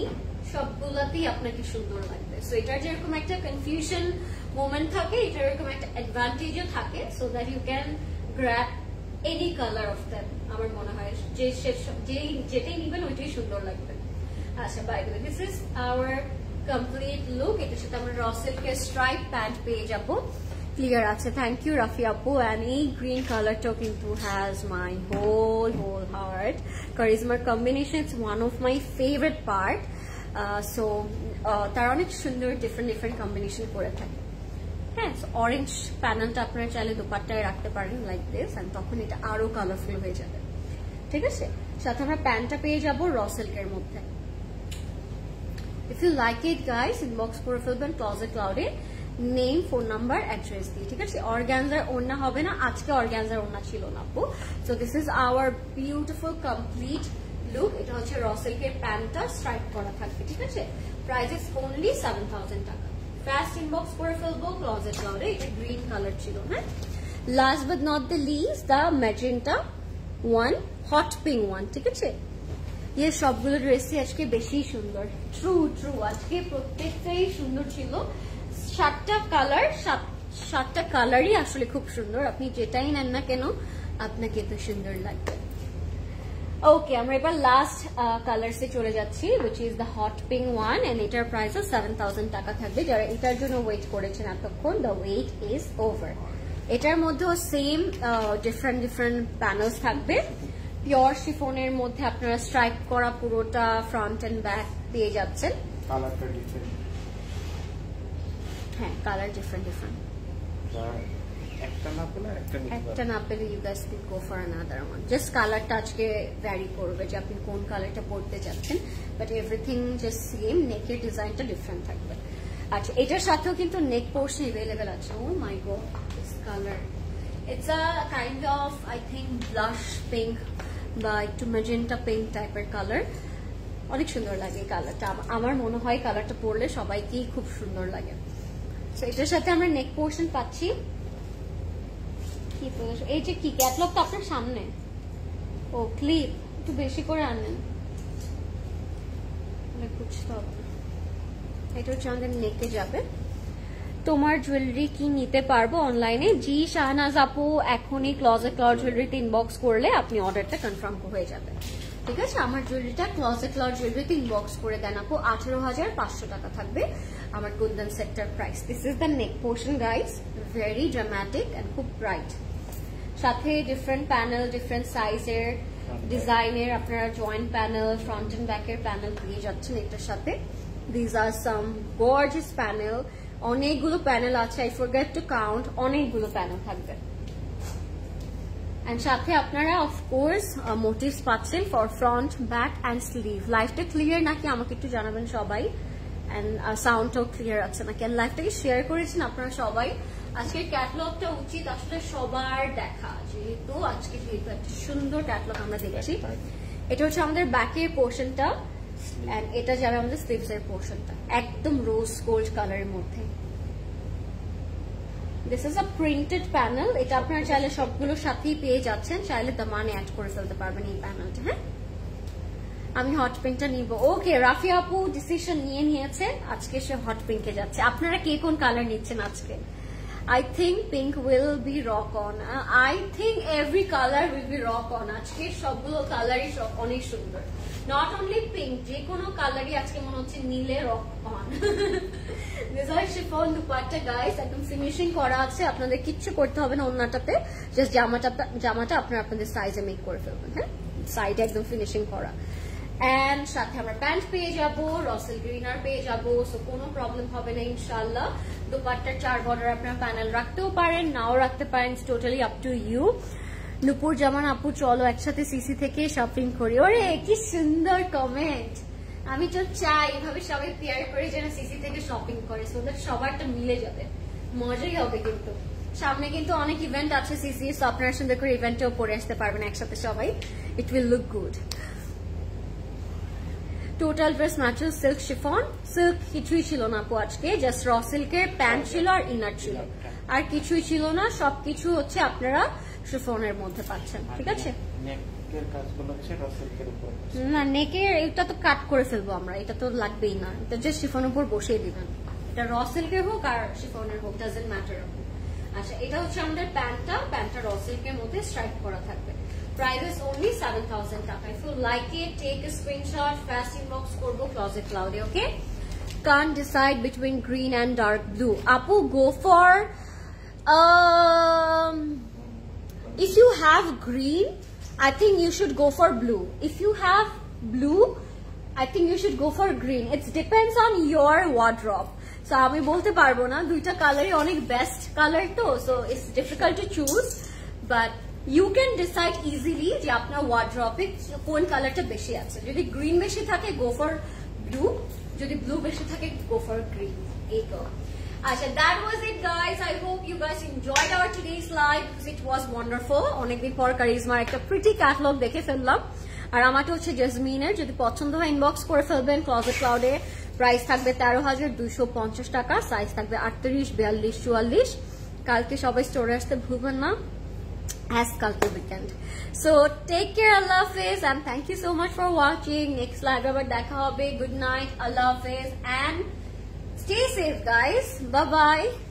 সবগুলাতেই আপনাকে সুন্দর লাগবে। সো এটার যেরকম একটা কনফিউশন মোমেন্ট থাকে, এটার এরকম একটা অ্যাডভান্টেজও থাকে, so that you can grab any colour of them. আমার মনে হয় যেটাই নিবেন ওইটাই সুন্দর লাগবে। আচ্ছা, by the way, this is our complete look. এটার সাথে আমরা র সিল্কের স্ট্রাইপ প্যান্ট পেয়ে যাবো। ক্লিয়ার আছে, থ্যাংক ইউ রাফি আপু। অ্যান্ড এই গ্রিন কালারটাও কিন্তু হ্যাজ মাই হোল হার্ট। কারিজমার combination it's one of my favourite part. So তারা অনেক সুন্দর ডিফারেন্ট কম্বিনেশন করে থাকে। হ্যাঁ, অরেঞ্জ প্যানেলটা আপনারা চাইলে দোপাট্টায় রাখতে পারেন লাইক দিস, এন্ড তখন এটা আরো কালারফুল হয়ে যাবে। ঠিক আছে, সাথে আমরা প্যান্টটা পেয়ে যাবো র সিল্কের মধ্যে। If you like it guys, inbox করে ফেলবেন ক্লোজেট ক্লাউডে। নেম, ফোন নাম্বার, অ্যাড্রেস দিয়ে, ঠিক আছে? অর্গানজার ওড়না হবে না, আজকে অর্গানজার ওড়না ছিল না আপু। So this is hour beautiful complete look. এটা হচ্ছে র সিল্কের প্যান্টটা স্ট্রাইপ করা থাকবে, ঠিক আছে? প্রাইস ইজ অনলি 7000 টাকা। ফাস্ট ইনবক্স করে ফেলবো ক্লোজেট ক্লাউডে। এটা গ্রিন কালার ছিল, হ্যাঁ। Last but not the least, the magenta one, hot pink one, ঠিক আছে? ইয়ে সবগুলো ড্রেসই আজকে বেশি সুন্দর। ট্রু ট্রু, আজকে প্রত্যেকটাই সুন্দর ছিল। 7টা কালার, 7টা কালারই আসলে খুব সুন্দর। আপনি যেটাই নেন না কেন আপনাকে তো সুন্দর লাগবে। ওকে, আমরা এবার লাস্ট কালারসে চলে যাচ্ছি, which is the hot pink one, and এটার প্রাইস 7000 টাকা থাকবে। যারা এটার জন্য ওয়েট করেছেন এতক্ষণ, দ্য ওয়েট ইজ ওভার। এটার মধ্যেও সেম ডিফারেন্ট প্যানেলস থাকবে। পিওর শিফনের মধ্যে আপনারা স্ট্রাইপ করা পুরোটা ফ্রন্ট এন্ড ব্যাক পেয়ে যাচ্ছেন। কালারটা ডিফারেন্ট, হ্যাঁ কালার ডিফারেন্ট। একটা না পেলে you guys can go for another one. Just কালারটা আজকে ভ্যারি করবে যে আপনি কোন কালারটা পরতে যাচ্ছেন, বাট এভরিথিং জাস্ট সেম। নেকের ডিজাইনটা ডিফারেন্ট থাকবে। আচ্ছা, এটার সাথেও কিন্তু নেক পোর্শন अवेलेबल আছে। Oh my god, this colour, it's a kind of I think blush pink বা একটু ম্যাজেন্টা পিঙ্ক টাইপের কালার। অনেক সুন্দর লাগে এই কালারটা। আমার মনে হয় কালারটা পরলে সবাইকেই খুব সুন্দর লাগে। সো এটার সাথে আমরা নেক পোর্শন পাচ্ছি। এই যে কি ক্যাটলগ তো আপনার সামনে। ও ক্লিপ একটু বেশি করে আনেন, বুঝতে হবে। এটা হচ্ছে আমাদের নেকে যাবে। তোমার জুয়েলারি কি নিতে পারবো অনলাইনে? জি শাহনাজ আপু, এখনই ক্লজেট ক্লাউড জুয়েলারিতে ইনবক্স করলে আপনি অর্ডারটা কনফার্ম হয়ে যাবে, ঠিক আছে? আমার জুয়েলারিটা ক্লজেট ক্লাউড জুয়েলারিতে ইনবক্স করে দেন আপু। 18500 টাকা থাকবে আমার kundan sector price. This is the neck portion guys, very dramatic and খুব ব্রাইট। সাথে ডিফারেন্ট প্যানেল, ডিফারেন্ট সাইজের ডিজাইনের আপনারা জয়েন্ট প্যানেল, ফ্রন্ট এন্ড ব্যাকের প্যানেল পেয়ে যাচ্ছেন এটার সাথে। This are some gorgeous panel. অনেকগুলো প্যানেল আছে, আই ফরগেট টু কাউন্ট, অনেকগুলো প্যানেল থাকবে। এন্ড সাথে আপনারা অফকোর্স মোটিভস পাচ্ছেন for front, back and sleeve. লাইফটা ক্লিয়ার নাকি আমাকে একটু জানাবেন সবাই। এন্ড সাউন্ডটাও ক্লিয়ার আছে নাকি, এন্ড লাইফটাকে শেয়ার করেছেন আপনারা সবাই। আজকের ক্যাটলগটা উচিত আসলে সবার দেখা, যেহেতু আজকে একটা সুন্দর ক্যাটলগ আমরা দেখছি। এটা হচ্ছে আমাদের ব্যাকের পোর্শনটা, এন্ড এটা যাবে আমাদের স্লিভস এর পোর্শনটা, একদম রোজ গোল্ড কালারের মধ্যে। This is a printed panel. এটা আপনারা চাইলে সবগুলোর সাথেই পেয়ে যাচ্ছেন, চাইলে দামানে অ্যাড করে ফেলতে পারবেন এই প্যানেলটা। হ্যাঁ, আমি হট পিঙ্কটা নিব। ওকে, রাফিয়া আপু ডিসিশন নিয়েছে, আজকে সে হট পিঙ্কে যাচ্ছে। আপনারা কে কোন কালার নিচ্ছেন আজকে? I think pink will be rock on. I think every color will be rock on. আজকে সবগুলো কালারই অনেক সুন্দর। Not only pink, যে কোনো কালারই আজকে মনে হচ্ছে নীলে rock on. This is chiffon dupatta guys, একদম ফিনিশিং করা আছে। আপনাদের কিচ্ছু করতে হবে না ওন্নাটাতে, জাস্ট জামাটা আপনারা আপনাদের সাইজে মেক করে ফেলবেন। হ্যাঁ, সাইডে একদম ফিনিশিং করা। এন্ড সাথে আমরা প্যান্ট পেয়ে যাবো, রসেল গ্রিনার পেয়ে যাবো। সো কোনো প্রবলেম হবে না ইনশাআল্লাহ। দুপাট্টার 4 বর্ডার আপনারা প্যানেল রাখতেও পারেন, নাও রাখতে পারেন, টোটালি আপ টু ইউ। নুপুর জামান আপু, চলো একসাথে সিসি থেকে শপিং করি। ওরে কি সুন্দর কমেন্ট। আমি তো চাই এভাবে সবাই পেয়ার করে যেন সিসি থেকে শপিং করে, সো দ্যাট সবারটা মিলে যাবে, মজাই হবে। কিন্তু সামনে কিন্তু অনেক ইভেন্ট আছে সিসি, সো আপনারা সুন্দর করে ইভেন্টেও পরে আসতে পারবেন একসাথে সবাই। It will look good. Total dress material silk chiffon. Silk কিছুই ছিল না আপু আজকে, জাস্ট র সিল্কের প্যান্ট ছিল আর ইনার ছিল, আর কিছুই ছিল না। সবকিছু হচ্ছে আপনারা শিফনের মধ্যে পাচ্ছেন, ঠিক আছে? না, নেকের এটা তো কাট করে ফেলবো আমরা, এটা তো লাগবেই না, এটা জাস্ট শিফনের উপর বসিয়ে দিবেন। এটা র সিল্কের হোক আর শিফনের হোক, ডাজন্ট ম্যাটার। আচ্ছা, এটা হচ্ছে আমাদের প্যান্টটা র সিল্কের মধ্যে স্ট্রাইপ করা থাকবে। Price is only 7000 taka. If you like it, take a screenshot, fast inbox korbo Closet Cloud, okay? Can't decide between green and dark blue. Apu, go for if you have green, I think you should go for blue. If you have blue, I think you should go for green. It depends on your wardrobe. So আমি বলতে পারবো না, দুইটা কালারই অনেক best colour তো, so it's difficult to choose, but you can decide easily যে আপনার ওয়ার্ড্রপে কোন কালারটা বেশি আছে। যদি গ্রিন বেশি থাকে গো ফর ব্লু, যদি ব্লু বেশি থাকে গো ফর গ্রিন। এই তো আচ্ছা, that was it guys. I hope you guys enjoyed our today's live because it was wonderful. অনেকদিন পর কারিজমার একটা প্রিটি ক্যাটালগ দেখে ফেললাম। আর আমারটা হচ্ছে জেসমিনের, যদি পছন্দ হয় ইনবক্স করে ফেলবেন। ক্লজেট ক্লাউডে প্রাইস থাকবে 13,250 টাকা, সাইজ থাকবে 38, 42, 44। কালকে সবাই স্টোরে আসতে ভুলবেন না, as কালকে weekend. So take care, Allah Hafiz, and thank you so much for watching. Next live আবার দেখা হবে। Good night, Allah Hafiz, and stay safe guys. Bye bye.